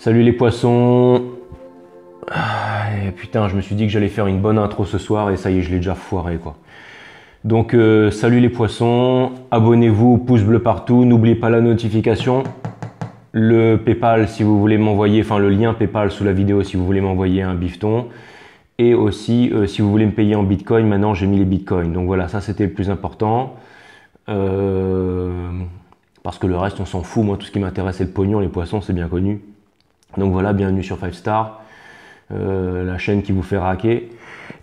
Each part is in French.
Salut les poissons. Et putain, je me suis dit que j'allais faire une bonne intro ce soir et ça y est, je l'ai déjà foiré quoi. Donc salut les poissons, abonnez-vous, pouce bleu partout, n'oubliez pas la notification. Le PayPal si vous voulez m'envoyer, enfin le lien PayPal sous la vidéo si vous voulez m'envoyer un bifton. Et aussi si vous voulez me payer en Bitcoin, maintenant j'ai mis les Bitcoins. Donc voilà, ça c'était le plus important. Parce que le reste on s'en fout, moi tout ce qui m'intéresse c'est le pognon, les poissons c'est bien connu. Donc voilà, bienvenue sur 5 Star, la chaîne qui vous fait raquer.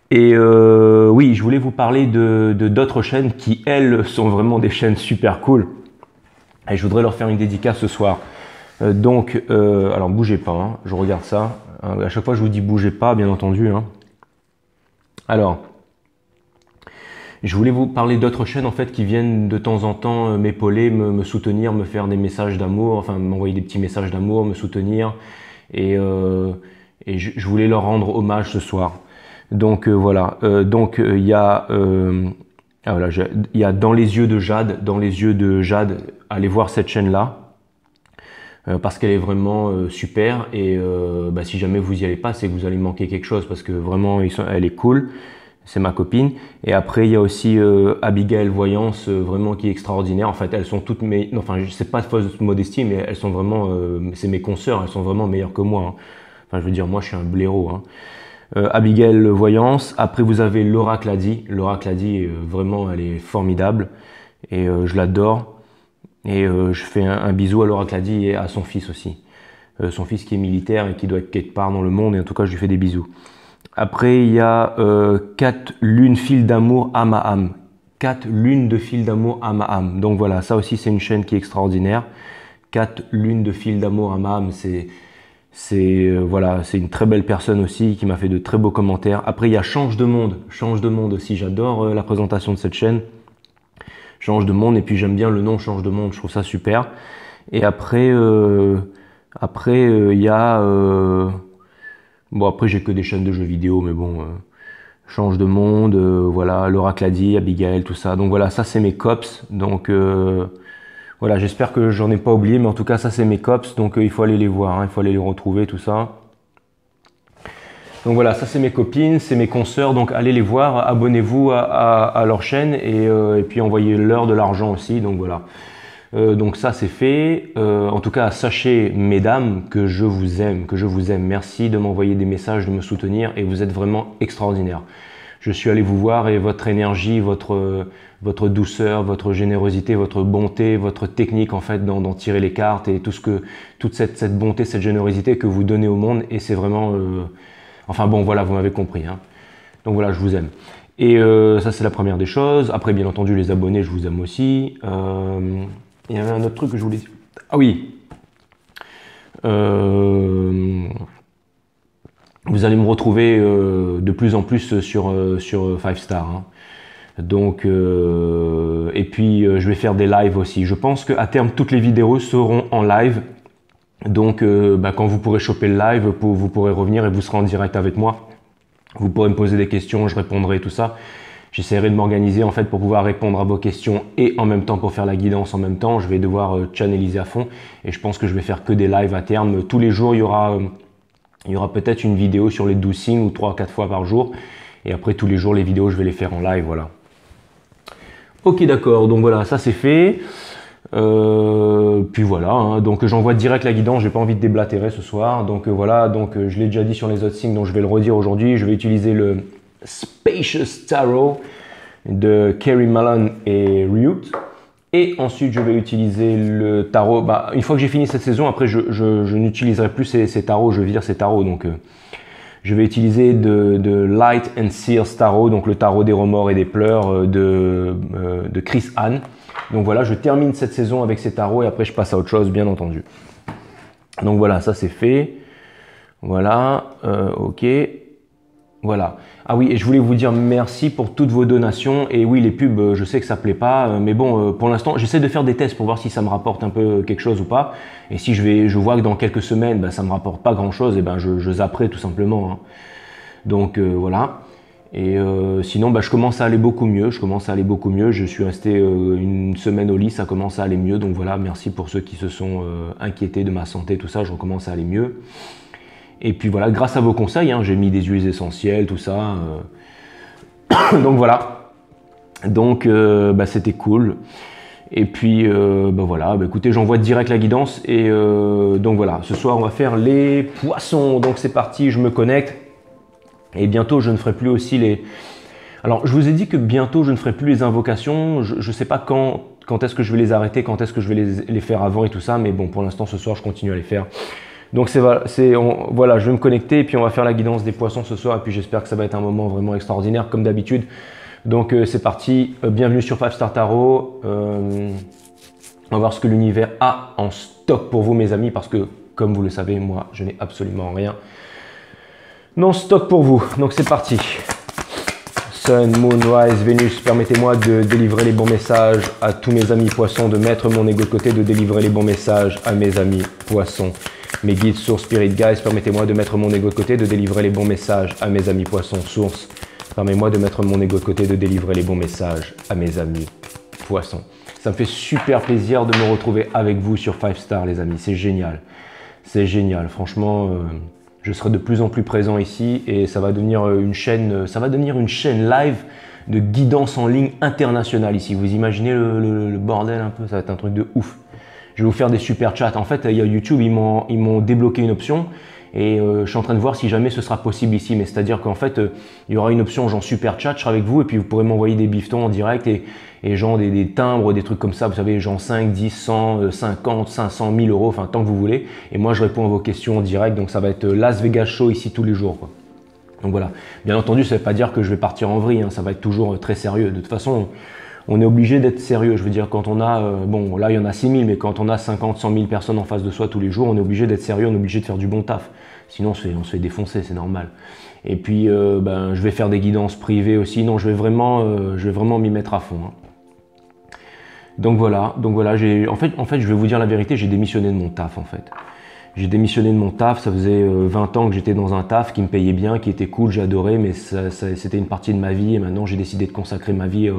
Et oui, je voulais vous parler de d'autres chaînes qui, elles, sont vraiment des chaînes super cool. Et je voudrais leur faire une dédicace ce soir. Alors bougez pas, hein, je regarde ça. À chaque fois je vous dis bougez pas, bien entendu. Hein. Alors, je voulais vous parler d'autres chaînes en fait qui viennent de temps en temps m'épauler, me soutenir, me faire des messages d'amour, enfin m'envoyer des petits messages d'amour, me soutenir. Et je voulais leur rendre hommage ce soir. Donc voilà. Il y a il y a Dans les yeux de Jade. Dans les yeux de Jade. Allez voir cette chaîne là. Parce qu'elle est vraiment super. Et si jamais vous y allez pas, c'est que vous allez manquer quelque chose. Parce que vraiment, elle est cool. C'est ma copine. Et après, il y a aussi Abigail Voyance, vraiment qui est extraordinaire. En fait, elles sont toutes enfin, c'est pas de fausse modestie, mais elles sont vraiment, c'est mes consoeurs, elles sont vraiment meilleures que moi. Hein. Enfin, je veux dire, moi, je suis un blaireau. Hein. Abigail Voyance. Après, vous avez Laura Clady. Laura Clady, vraiment, elle est formidable. Et je l'adore. Et je fais un bisou à Laura Clady et à son fils aussi. Son fils qui est militaire et qui doit être quelque part dans le monde. Et en tout cas, je lui fais des bisous. Après, il y a 4 lunes fil d'amour à ma âme. 4 lunes de fil d'amour à ma âme. Donc voilà, ça aussi, c'est une chaîne qui est extraordinaire. 4 lunes de fil d'amour à ma âme, voilà, c'est une très belle personne aussi qui m'a fait de très beaux commentaires. Après, il y a Change de monde. Change de monde aussi, j'adore la présentation de cette chaîne. Change de monde, et puis j'aime bien le nom Change de monde, je trouve ça super. Et après, il y a... Bon, après, j'ai que des chaînes de jeux vidéo, mais bon, Change de monde, voilà, Laura Clady, Abigail, tout ça. Donc voilà, ça, c'est mes cops. Donc voilà, j'espère que j'en ai pas oublié, mais en tout cas, ça, c'est mes cops. Donc il faut aller les voir, hein, il faut aller les retrouver, tout ça. Donc voilà, ça, c'est mes copines, c'est mes consoeurs. Donc allez les voir, abonnez-vous à leur chaîne et puis envoyez-leur de l'argent aussi. Donc voilà. Donc ça c'est fait. En tout cas, sachez mesdames que je vous aime, Merci de m'envoyer des messages, de me soutenir et vous êtes vraiment extraordinaires. Je suis allé vous voir et votre énergie, votre douceur, votre générosité, votre bonté, votre technique en fait d'en tirer les cartes et toute cette bonté, cette générosité que vous donnez au monde et c'est vraiment... Enfin bon voilà, vous m'avez compris. Hein. Donc voilà, je vous aime. Et ça c'est la première des choses. Après bien entendu les abonnés, je vous aime aussi. Il y avait un autre truc que je voulais dire. Ah oui. Vous allez me retrouver de plus en plus sur 5 Star. Hein. Donc, et puis je vais faire des lives aussi. Je pense qu'à terme, toutes les vidéos seront en live. Donc, quand vous pourrez choper le live, vous pourrez revenir et vous serez en direct avec moi. Vous pourrez me poser des questions, je répondrai, tout ça. J'essaierai de m'organiser en fait pour pouvoir répondre à vos questions et en même temps pour faire la guidance en même temps. Je vais devoir channeliser à fond et je pense que je vais faire que des lives à terme. Tous les jours, il y aura peut-être une vidéo sur les 12 signes ou 3 à 4 fois par jour. Et après, tous les jours, les vidéos, je vais les faire en live, voilà. Ok, d'accord. Donc voilà, ça c'est fait. Puis voilà, hein. Donc j'envoie direct la guidance. J'ai pas envie de déblatérer ce soir. Donc voilà, je l'ai déjà dit sur les autres signes, donc je vais le redire aujourd'hui. Je vais utiliser le Spacious Tarot de Kerry Malone et Ryut. Et ensuite, je vais utiliser le tarot. Une fois que j'ai fini cette saison, après, je n'utiliserai plus ces tarots. Je vais dire ces tarots. Donc, je vais utiliser de Light and Sears Tarot, donc le tarot des remords et des pleurs de Chris Hahn. Donc voilà, je termine cette saison avec ces tarots et après, je passe à autre chose, bien entendu. Donc voilà, ça c'est fait. Voilà, ok. Voilà. Ah oui, et je voulais vous dire merci pour toutes vos donations. Et oui, les pubs, je sais que ça plaît pas, mais bon, pour l'instant, j'essaie de faire des tests pour voir si ça me rapporte un peu quelque chose ou pas. Et si je vois que dans quelques semaines, ça me rapporte pas grand chose, et je zapperai tout simplement. Hein. Donc voilà. Et sinon, je commence à aller beaucoup mieux. Je suis resté une semaine au lit, ça commence à aller mieux. Donc voilà, merci pour ceux qui se sont inquiétés de ma santé, tout ça, je recommence à aller mieux. Et puis voilà, grâce à vos conseils, hein, j'ai mis des huiles essentielles, tout ça. Donc voilà. Donc c'était cool. Et puis voilà, écoutez, j'envoie direct la guidance. Et donc voilà, ce soir on va faire les poissons. Donc c'est parti, je me connecte. Et bientôt, je ne ferai plus aussi les... Alors, je vous ai dit que bientôt, je ne ferai plus les invocations. Je ne sais pas quand est-ce que je vais les arrêter, quand est-ce que je vais les faire avant et tout ça. Mais bon, pour l'instant, ce soir, je continue à les faire. Donc, voilà, je vais me connecter et puis on va faire la guidance des poissons ce soir. Et puis, j'espère que ça va être un moment vraiment extraordinaire, comme d'habitude. Donc, c'est parti. Bienvenue sur 5 Star Tarot. On va voir ce que l'univers a en stock pour vous, mes amis. Parce que, comme vous le savez, moi, je n'ai absolument rien non stock pour vous. Donc c'est parti. Sun, Moon, Rise, Vénus, permettez-moi de délivrer les bons messages à tous mes amis poissons, de mettre mon ego de côté, de délivrer les bons messages à mes amis poissons. Mes guides, sources, spirit guides, permettez-moi de mettre mon ego de côté, de délivrer les bons messages à mes amis poissons. Source, permettez-moi de mettre mon ego de côté, de délivrer les bons messages à mes amis poissons. Ça me fait super plaisir de me retrouver avec vous sur 5 Star, les amis. C'est génial. C'est génial. Franchement... je serai de plus en plus présent ici et ça va devenir une chaîne live de guidance en ligne internationale ici. Vous imaginez le bordel un peu, ça va être un truc de ouf. Je vais vous faire des super chats. En fait, il y a YouTube, ils m'ont débloqué une option et je suis en train de voir si jamais ce sera possible ici. Mais c'est-à-dire qu'en fait, il y aura une option genre super chat, je serai avec vous et puis vous pourrez m'envoyer des bifetons en direct et genre des timbres, des trucs comme ça, vous savez, genre 5, 10, 100, 50, 500, 1000 euros, enfin tant que vous voulez. Et moi, je réponds à vos questions en direct, donc ça va être Las Vegas Show ici tous les jours, quoi. Donc voilà, bien entendu, ça ne veut pas dire que je vais partir en vrille, hein, ça va être toujours très sérieux. De toute façon, on est obligé d'être sérieux. Je veux dire, quand on a, bon là il y en a 6000, mais quand on a 50, 100 000 personnes en face de soi tous les jours, on est obligé d'être sérieux, on est obligé de faire du bon taf. Sinon, on se fait défoncer, c'est normal. Et puis, je vais faire des guidances privées aussi. Non, je vais vraiment m'y mettre à fond, hein. Donc voilà, en fait, je vais vous dire la vérité, j'ai démissionné de mon taf en fait. J'ai démissionné de mon taf, ça faisait 20 ans que j'étais dans un taf qui me payait bien, qui était cool, j'ai adoré, mais c'était une partie de ma vie et maintenant j'ai décidé de consacrer ma vie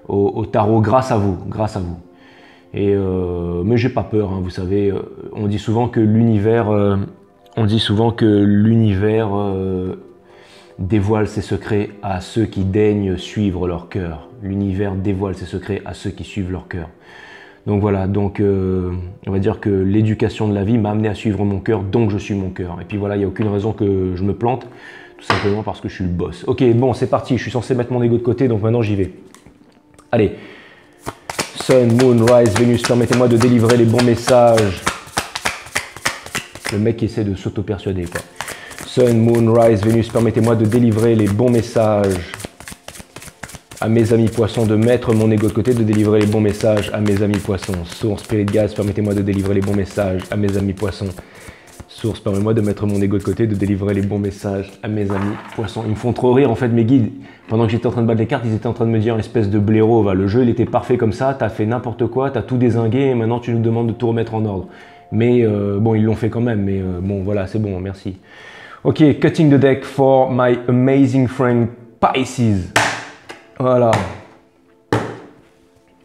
au tarot grâce à vous. Et mais j'ai pas peur, hein, vous savez, on dit souvent que l'univers dévoile ses secrets à ceux qui daignent suivre leur cœur. L'univers dévoile ses secrets à ceux qui suivent leur cœur. Donc voilà, on va dire que l'éducation de la vie m'a amené à suivre mon cœur, donc je suis mon cœur. Et puis voilà, il n'y a aucune raison que je me plante, tout simplement parce que je suis le boss. Ok, bon, c'est parti, je suis censé mettre mon ego de côté, donc maintenant j'y vais. Allez, Sun, Moon, Rise, Vénus, permettez-moi de délivrer les bons messages. Le mec qui essaie de s'auto-persuader, quoi. Sun, Moon, Rise, Vénus, permettez-moi de délivrer les bons messages à mes amis poissons, de mettre mon ego de côté, de délivrer les bons messages à mes amis poissons. Source, spirit guides, permettez-moi de délivrer les bons messages à mes amis poissons. Source, permettez-moi de mettre mon ego de côté, de délivrer les bons messages à mes amis poissons. Ils me font trop rire en fait, mes guides. Pendant que j'étais en train de battre les cartes, ils étaient en train de me dire, espèce de blaireau, va, le jeu il était parfait comme ça, t'as fait n'importe quoi, t'as tout dézingué et maintenant tu nous demandes de tout remettre en ordre. Mais bon, ils l'ont fait quand même, mais bon, voilà, c'est bon, merci. Ok, cutting the deck for my amazing friend Pisces. Voilà.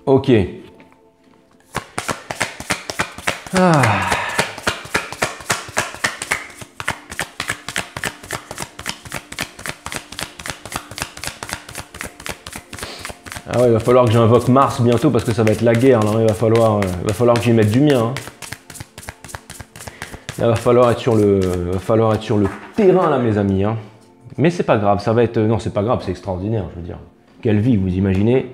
Ok. Ah. Ah ouais, il va falloir que j'invoque Mars bientôt parce que ça va être la guerre. Là, il va falloir que j'y mette du mien, hein. Il va falloir être sur le terrain là, mes amis, hein. Mais c'est pas grave, ça va être... Non, c'est pas grave, c'est extraordinaire, je veux dire. Quelle vie, vous imaginez?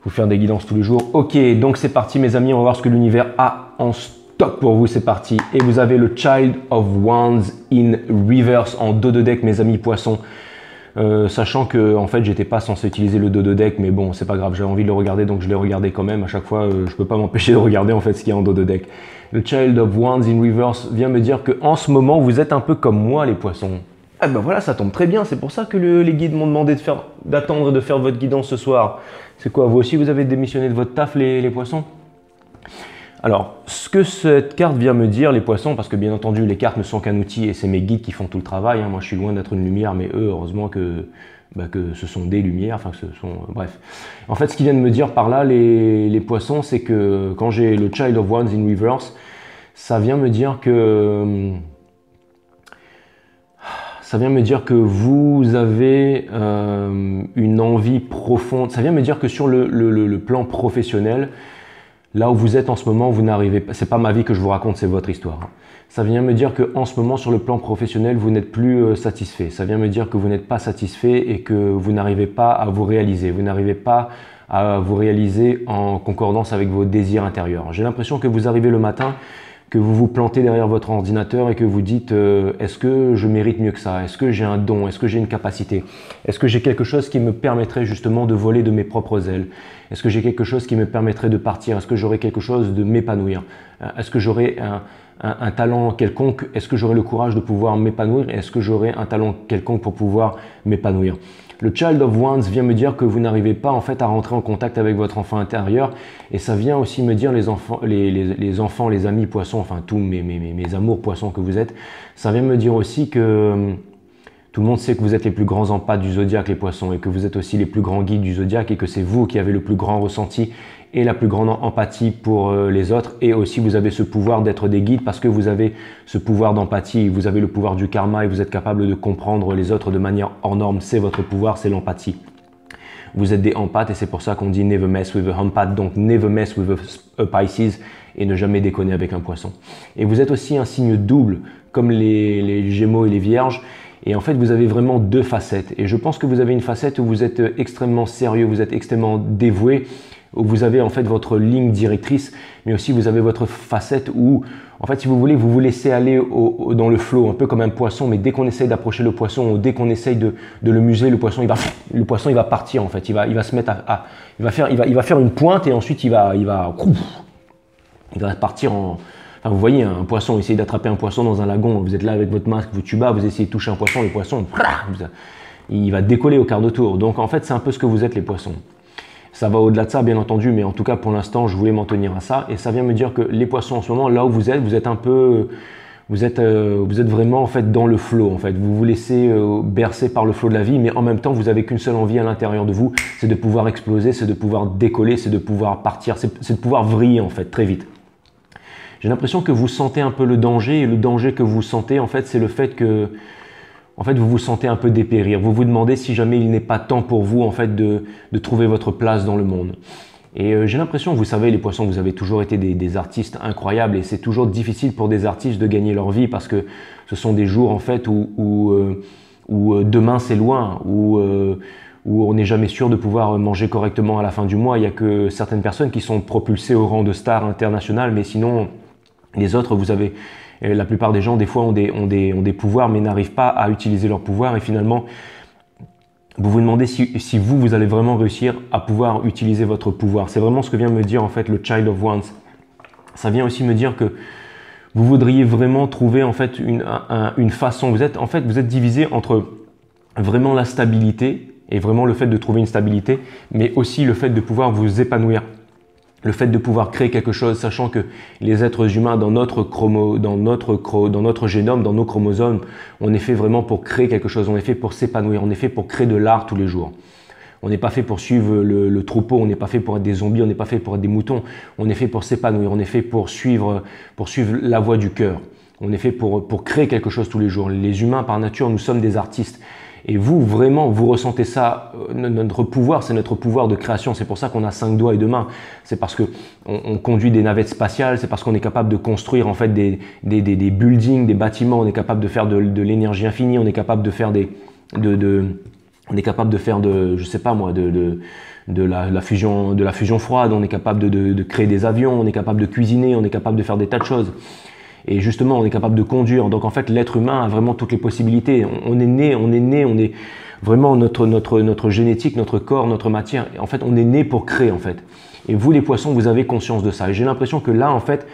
Vous faire des guidances tous les jours. Ok, donc c'est parti, mes amis, on va voir ce que l'univers a en stock pour vous, c'est parti. Et vous avez le Child of Wands in Reverse en dos de deck, mes amis poissons. Sachant que en fait j'étais pas censé utiliser le dos de deck, mais bon c'est pas grave, j'avais envie de le regarder donc je l'ai regardé quand même. À chaque fois je peux pas m'empêcher de regarder en fait ce qu'il y a en dos de deck. Le Child of Wands in Reverse vient me dire que en ce moment vous êtes un peu comme moi les poissons. Ah ben voilà, ça tombe très bien, c'est pour ça que les guides m'ont demandé d'attendre et de faire votre guidance ce soir. C'est quoi, vous aussi vous avez démissionné de votre taf les poissons? Alors, ce que cette carte vient me dire, les poissons, parce que bien entendu, les cartes ne sont qu'un outil et c'est mes guides qui font tout le travail. Moi, je suis loin d'être une lumière, mais eux, heureusement que ce sont des lumières, enfin que ce sont... bref. En fait, ce qu'ils viennent me dire par là, les poissons, c'est que quand j'ai le Child of Wands in Reverse, ça vient me dire que... vous avez une envie profonde. Ça vient me dire que sur le plan professionnel, là où vous êtes en ce moment, vous n'arrivez pas. C'est pas ma vie que je vous raconte, c'est votre histoire. Ça vient me dire qu'en ce moment, sur le plan professionnel, vous n'êtes plus satisfait. Ça vient me dire que vous n'êtes pas satisfait et que vous n'arrivez pas à vous réaliser. Vous n'arrivez pas à vous réaliser en concordance avec vos désirs intérieurs. J'ai l'impression que vous arrivez le matin, que vous vous plantez derrière votre ordinateur et que vous dites est-ce que je mérite mieux que ça? Est-ce que j'ai un don? Est-ce que j'ai une capacité? Est-ce que j'ai quelque chose qui me permettrait justement de voler de mes propres ailes? Est-ce que j'ai quelque chose qui me permettrait de partir? Est-ce que j'aurais quelque chose de m'épanouir? Est-ce que j'aurais un talent quelconque? Est-ce que j'aurais le courage de pouvoir m'épanouir? Est-ce que j'aurais un talent quelconque pour pouvoir m'épanouir? Le Child of Wands vient me dire que vous n'arrivez pas en fait à rentrer en contact avec votre enfant intérieur, et ça vient aussi me dire les enfants, les amis poissons, enfin tous mes amours poissons que vous êtes, ça vient me dire aussi que tout le monde sait que vous êtes les plus grands empathes du zodiaque, les poissons, et que vous êtes aussi les plus grands guides du zodiaque, et que c'est vous qui avez le plus grand ressenti et la plus grande empathie pour les autres, et aussi vous avez ce pouvoir d'être des guides parce que vous avez ce pouvoir d'empathie, vous avez le pouvoir du karma et vous êtes capable de comprendre les autres de manière hors norme. C'est votre pouvoir, c'est l'empathie. Vous êtes des empathes et c'est pour ça qu'on dit never mess with a empath, donc never mess with a Pisces, et ne jamais déconner avec un poisson. Et vous êtes aussi un signe double comme les Gémeaux et les Vierges. Et en fait, vous avez vraiment deux facettes. Et je pense que vous avez une facette où vous êtes extrêmement sérieux, vous êtes extrêmement dévoué, où vous avez en fait votre ligne directrice, mais aussi vous avez votre facette où, en fait, si vous voulez, vous vous laissez aller dans le flot, un peu comme un poisson, mais dès qu'on essaye d'approcher le poisson, ou dès qu'on essaye de le museler, le poisson il va partir en fait, il va se mettre il va faire une pointe et ensuite il va partir en... Enfin, vous voyez, un poisson, essayez d'attraper un poisson dans un lagon, vous êtes là avec votre masque, vous tuba, vous essayez de toucher un poisson, le poisson, il va décoller au quart de tour. Donc en fait, c'est un peu ce que vous êtes les poissons. Ça va au-delà de ça, bien entendu, mais en tout cas, pour l'instant, je voulais m'en tenir à ça. Et ça vient me dire que les poissons, en ce moment, là où vous êtes un peu... Vous êtes vraiment en fait dans le flot. En fait. Vous vous laissez bercer par le flot de la vie, mais en même temps, vous n'avez qu'une seule envie à l'intérieur de vous, c'est de pouvoir exploser, c'est de pouvoir décoller, c'est de pouvoir partir, c'est de pouvoir vriller en fait, très vite. J'ai l'impression que vous sentez un peu le danger, et le danger que vous sentez, en fait, c'est le fait que vous vous sentez un peu dépérir. Vous vous demandez si jamais il n'est pas temps pour vous en fait, de trouver votre place dans le monde. Et j'ai l'impression, vous savez, les poissons, vous avez toujours été des artistes incroyables et c'est toujours difficile pour des artistes de gagner leur vie parce que ce sont des jours en fait où demain c'est loin, où on n'est jamais sûr de pouvoir manger correctement à la fin du mois. Il n'y a que certaines personnes qui sont propulsées au rang de stars internationales, mais sinon les autres, vous avez... La plupart des gens, des fois, ont des pouvoirs, mais n'arrivent pas à utiliser leurs pouvoirs. Et finalement, vous vous demandez si vous allez vraiment réussir à pouvoir utiliser votre pouvoir. C'est vraiment ce que vient me dire en fait le Child of Wands. Ça vient aussi me dire que vous voudriez vraiment trouver en fait une façon. Vous êtes divisé entre vraiment la stabilité et vraiment le fait de trouver une stabilité, mais aussi le fait de pouvoir vous épanouir. Le fait de pouvoir créer quelque chose, sachant que les êtres humains dans notre génome, dans nos chromosomes, on est fait vraiment pour créer quelque chose, on est fait pour s'épanouir, on est fait pour créer de l'art tous les jours. On n'est pas fait pour suivre le troupeau, on n'est pas fait pour être des zombies, on n'est pas fait pour être des moutons, on est fait pour s'épanouir, on est fait pour suivre la voie du cœur. On est fait pour créer quelque chose tous les jours. Les humains, par nature, nous sommes des artistes. Et vous, vraiment, vous ressentez ça. Notre pouvoir, c'est notre pouvoir de création. C'est pour ça qu'on a 5 doigts et 2 mains. C'est parce qu'on conduit des navettes spatiales. C'est parce qu'on est capable de construire en fait des buildings, des bâtiments. On est capable de faire de l'énergie infinie. On est capable de faire je sais pas moi, de la fusion froide. On est capable de créer des avions. On est capable de cuisiner. On est capable de faire des tas de choses. Et justement, on est capable de conduire. Donc en fait, l'être humain a vraiment toutes les possibilités. On est vraiment notre génétique, notre corps, notre matière. En fait, on est né pour créer en fait. Et vous, les poissons, vous avez conscience de ça. Et j'ai l'impression que là, en fait,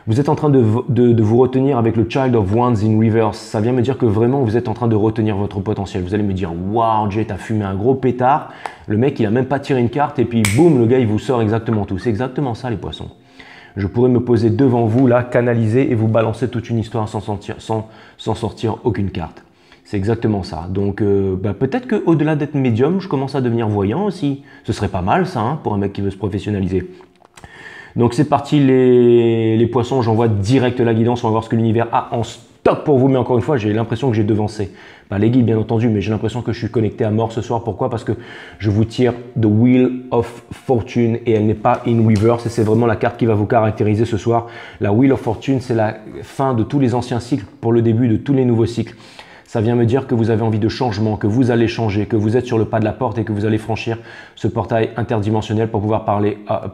vous êtes en train de vous retenir avec le Child of Wands in Reverse. Ça vient me dire que vraiment, vous êtes en train de retenir votre potentiel. Vous allez me dire, waouh, Jay, t'as fumé un gros pétard. Le mec, il a même pas tiré une carte et puis boum, le gars, il vous sort exactement tout. C'est exactement ça, les poissons. je pourrais me poser devant vous, là, canaliser et vous balancer toute une histoire sans sortir aucune carte. C'est exactement ça. Donc peut-être qu'au-delà d'être médium, je commence à devenir voyant aussi. Ce serait pas mal ça, hein, pour un mec qui veut se professionnaliser. Donc c'est parti les poissons, j'envoie direct la guidance, on va voir ce que l'univers a en stock pour vous. Mais encore une fois, j'ai l'impression que j'ai devancé. Pas les guides bien entendu, mais j'ai l'impression que je suis connecté à mort ce soir. Pourquoi? Parce que je vous tire The Wheel of Fortune et elle n'est pas in reverse et c'est vraiment la carte qui va vous caractériser ce soir. La Wheel of Fortune, c'est la fin de tous les anciens cycles pour le début de tous les nouveaux cycles. Ça vient me dire que vous avez envie de changement, que vous allez changer, que vous êtes sur le pas de la porte et que vous allez franchir ce portail interdimensionnel pour pouvoir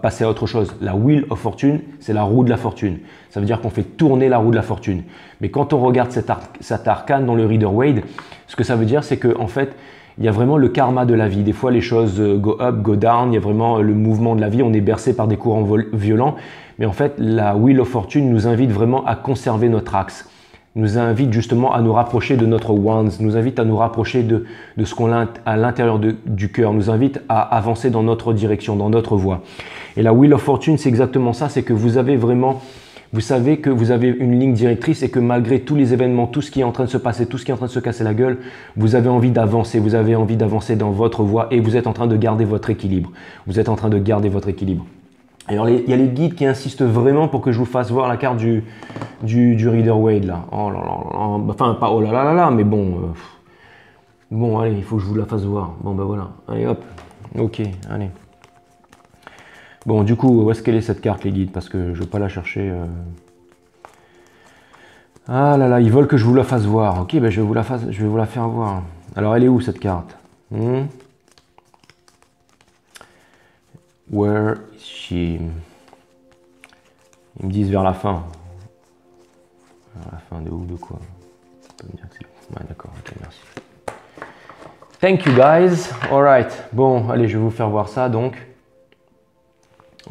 passer à autre chose. La Wheel of Fortune, c'est la roue de la fortune. Ça veut dire qu'on fait tourner la roue de la fortune. Mais quand on regarde cet arcane dans le Rider-Waite, ce que ça veut dire, c'est qu'en fait, il y a vraiment le karma de la vie. Des fois, les choses go up, go down. Il y a vraiment le mouvement de la vie. On est bercé par des courants violents. Mais en fait, la Wheel of Fortune nous invite vraiment à conserver notre axe. Nous invite justement à nous rapprocher de notre wands, nous invite à nous rapprocher de ce qu'on a à l'intérieur du cœur, nous invite à avancer dans notre direction, dans notre voie. Et la Wheel of Fortune, c'est exactement ça, c'est que vous avez vraiment, vous savez que vous avez une ligne directrice et que malgré tous les événements, tout ce qui est en train de se passer, tout ce qui est en train de se casser la gueule, vous avez envie d'avancer, vous avez envie d'avancer dans votre voie et vous êtes en train de garder votre équilibre. Vous êtes en train de garder votre équilibre. Alors, il y a les guides qui insistent vraiment pour que je vous fasse voir la carte du Rider-Waite là. Oh là là, enfin pas oh là là là là, mais bon. Bon, allez, il faut que je vous la fasse voir. Bon, ben voilà. Allez, hop. Ok, allez. Bon, du coup, où est-ce qu'elle est cette carte, les guides? Parce que je ne veux pas la chercher. Ah là là, ils veulent que je vous la fasse voir. Ok, ben je vais vous la faire voir. Alors, elle est où cette carte? Where is she? Ils me disent vers la fin. Vers la fin de où, de quoi? On peut me dire que c'est... Ouais, d'accord, ok, merci. Thank you guys. Alright. Bon, allez, je vais vous faire voir ça donc.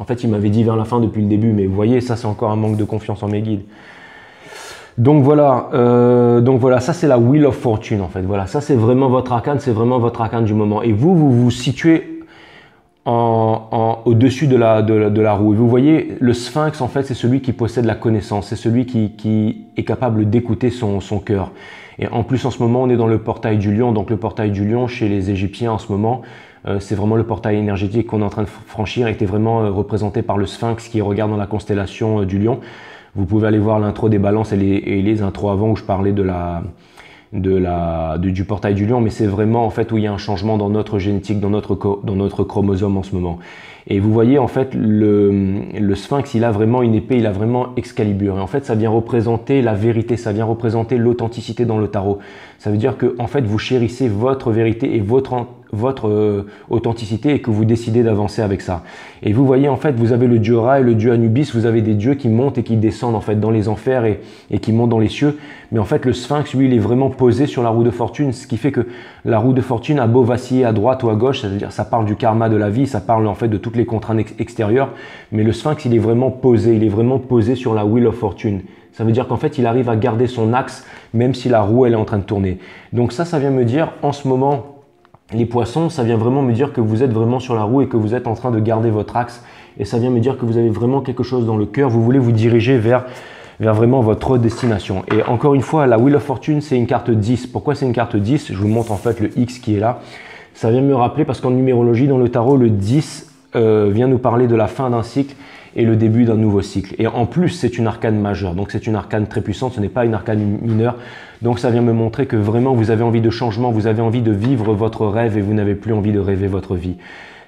En fait, il m'avait dit vers la fin depuis le début, mais vous voyez, ça c'est encore un manque de confiance en mes guides. Donc voilà, ça c'est la Wheel of Fortune en fait. Voilà, ça c'est vraiment votre arcane, c'est vraiment votre arcane du moment. Et vous vous situez au-dessus de la roue. Et vous voyez, le sphinx, en fait, c'est celui qui possède la connaissance, c'est celui qui est capable d'écouter son cœur. Et en plus, en ce moment, on est dans le portail du lion. Donc, le portail du lion, chez les Égyptiens, en ce moment, c'est vraiment le portail énergétique qu'on est en train de franchir, était vraiment représenté par le sphinx qui regarde dans la constellation du lion. Vous pouvez aller voir l'intro des balances et les intros avant où je parlais du portail du lion, mais c'est vraiment en fait où il y a un changement dans notre génétique, dans notre chromosome en ce moment. Et vous voyez en fait le sphinx, il a vraiment une épée, il a vraiment Excalibur. Et en fait ça vient représenter la vérité, ça vient représenter l'authenticité dans le tarot. Ça veut dire que en fait vous chérissez votre vérité et votre authenticité et que vous décidez d'avancer avec ça. Et vous voyez en fait vous avez le dieu Ra et le dieu Anubis, vous avez des dieux qui montent et qui descendent en fait dans les enfers et qui montent dans les cieux. Mais en fait le sphinx lui il est vraiment posé sur la roue de fortune, ce qui fait que la roue de fortune a beau vaciller à droite ou à gauche, c'est-à-dire ça parle du karma de la vie, ça parle en fait de toutes les contraintes extérieures, mais le sphinx il est vraiment posé sur la Wheel of Fortune. Ça veut dire qu'en fait il arrive à garder son axe même si la roue elle est en train de tourner. Donc ça vient me dire en ce moment les poissons, ça vient vraiment me dire que vous êtes vraiment sur la roue et que vous êtes en train de garder votre axe. Et ça vient me dire que vous avez vraiment quelque chose dans le cœur. Vous voulez vous diriger vers vraiment votre destination. Et encore une fois, la Wheel of Fortune, c'est une carte 10. Pourquoi c'est une carte 10? Je vous montre en fait le X qui est là. Ça vient me rappeler parce qu'en numérologie, dans le tarot, le 10 vient nous parler de la fin d'un cycle et le début d'un nouveau cycle. Et en plus, c'est une arcane majeure. Donc c'est une arcane très puissante, ce n'est pas une arcane mineure. Donc ça vient me montrer que vraiment vous avez envie de changement, vous avez envie de vivre votre rêve et vous n'avez plus envie de rêver votre vie.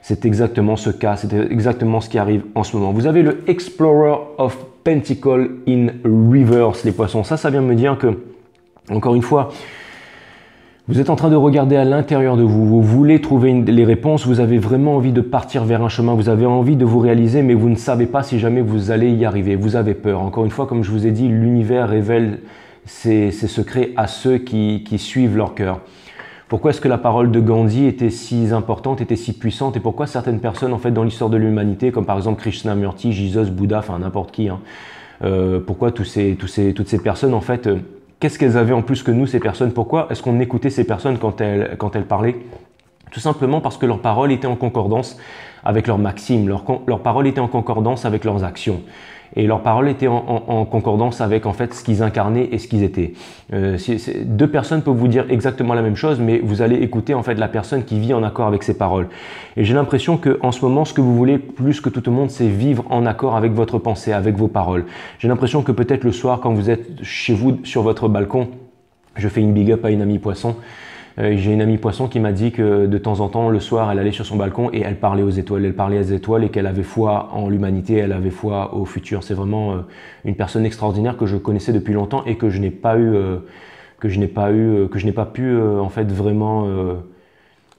C'est exactement ce cas, c'est exactement ce qui arrive en ce moment. Vous avez le Explorer of Pentacles in Reverse, les poissons. Ça vient me dire que, encore une fois, vous êtes en train de regarder à l'intérieur de vous, vous voulez trouver les réponses, vous avez vraiment envie de partir vers un chemin, vous avez envie de vous réaliser, mais vous ne savez pas si jamais vous allez y arriver, vous avez peur. Encore une fois, comme je vous ai dit, l'univers révèle ses secrets à ceux qui suivent leur cœur. Pourquoi est-ce que la parole de Gandhi était si importante, était si puissante, et pourquoi certaines personnes en fait dans l'histoire de l'humanité, comme par exemple Krishnamurti, Jesus, Bouddha, enfin n'importe qui, pourquoi toutes ces personnes en fait, qu'est-ce qu'elles avaient en plus que nous ces personnes? Pourquoi est-ce qu'on écoutait ces personnes quand elles parlaient? Tout simplement parce que leurs paroles étaient en concordance avec leurs maximes, leurs paroles étaient en concordance avec leurs actions. et leurs paroles étaient en concordance avec en fait ce qu'ils incarnaient et ce qu'ils étaient. Deux personnes peuvent vous dire exactement la même chose, mais vous allez écouter en fait la personne qui vit en accord avec ses paroles. Et j'ai l'impression que en ce moment, ce que vous voulez plus que tout le monde, c'est vivre en accord avec votre pensée, avec vos paroles. J'ai l'impression que peut-être le soir, quand vous êtes chez vous sur votre balcon, je fais une big up à une amie poisson. J'ai une amie poisson qui m'a dit que de temps en temps, le soir, elle allait sur son balcon et elle parlait aux étoiles. Elle parlait aux étoiles et qu'elle avait foi en l'humanité, elle avait foi au futur. C'est vraiment une personne extraordinaire que je connaissais depuis longtemps et que je n'ai pas pu en fait vraiment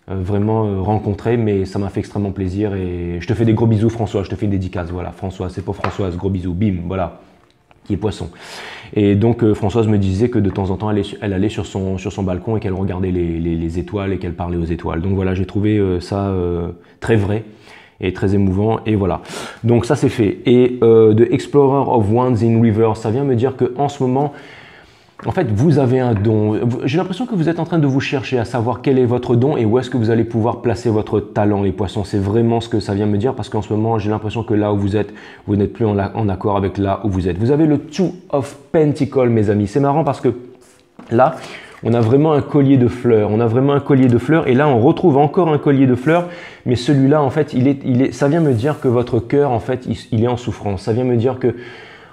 rencontrer, mais ça m'a fait extrêmement plaisir. Et je te fais des gros bisous, François. Je te fais une dédicace. Voilà, François, c'est pour Françoise. Gros bisous. Bim, voilà. Qui est poisson. Et donc Françoise me disait que de temps en temps elle allait sur son balcon et qu'elle regardait les étoiles et qu'elle parlait aux étoiles. Donc voilà, j'ai trouvé ça très vrai et très émouvant, et voilà. Donc ça c'est fait. Et The Explorer of Wands in Reverse, ça vient me dire que en ce moment, en fait, vous avez un don. J'ai l'impression que vous êtes en train de vous chercher à savoir quel est votre don et où est-ce que vous allez pouvoir placer votre talent, les poissons. C'est vraiment ce que ça vient me dire, parce qu'en ce moment, j'ai l'impression que là où vous êtes, vous n'êtes plus en accord avec là où vous êtes. Vous avez le Two of Pentacles, mes amis. C'est marrant parce que là, on a vraiment un collier de fleurs. On a vraiment un collier de fleurs. Et là, on retrouve encore un collier de fleurs. Mais celui-là, en fait, ça vient me dire que votre cœur, en fait, il est en souffrance. Ça vient me dire que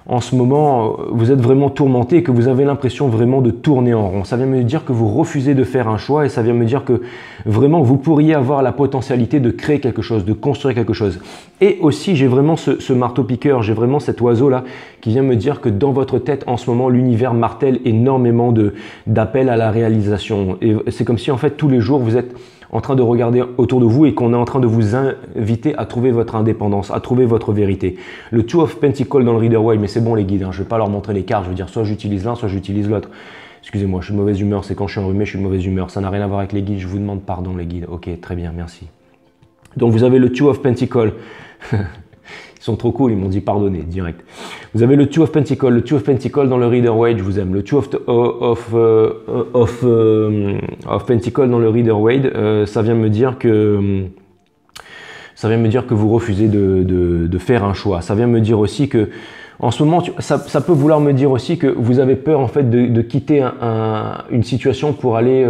en ce moment, vous êtes vraiment tourmenté et que vous avez l'impression vraiment de tourner en rond. Ça vient me dire que vous refusez de faire un choix, et ça vient me dire que vraiment vous pourriez avoir la potentialité de créer quelque chose, de construire quelque chose. Et aussi, j'ai vraiment ce marteau-piqueur, j'ai vraiment cet oiseau-là qui vient me dire que dans votre tête, en ce moment, l'univers martèle énormément d'appels à la réalisation. Et c'est comme si en fait tous les jours, vous êtes en train de regarder autour de vous et qu'on est en train de vous inviter à trouver votre indépendance, à trouver votre vérité. Le Two of Pentacles dans le Rider-Waite, mais c'est bon les guides, hein, je ne vais pas leur montrer les cartes, je veux dire soit j'utilise l'un, soit j'utilise l'autre. Excusez-moi, je suis de mauvaise humeur, c'est quand je suis enrhumé, je suis de mauvaise humeur. Ça n'a rien à voir avec les guides, je vous demande pardon les guides. Ok, très bien, merci. Donc vous avez le Two of Pentacles. Ils sont trop cool, ils m'ont dit pardonner direct. Vous avez le Two of Pentacles, le Two of Pentacles dans le Rider-Waite, je vous aime. Le Two of Pentacles dans le Rider-Waite, ça vient me dire que vous refusez de faire un choix. Ça vient me dire aussi que en ce moment, ça peut vouloir me dire aussi que vous avez peur en fait de quitter une situation pour aller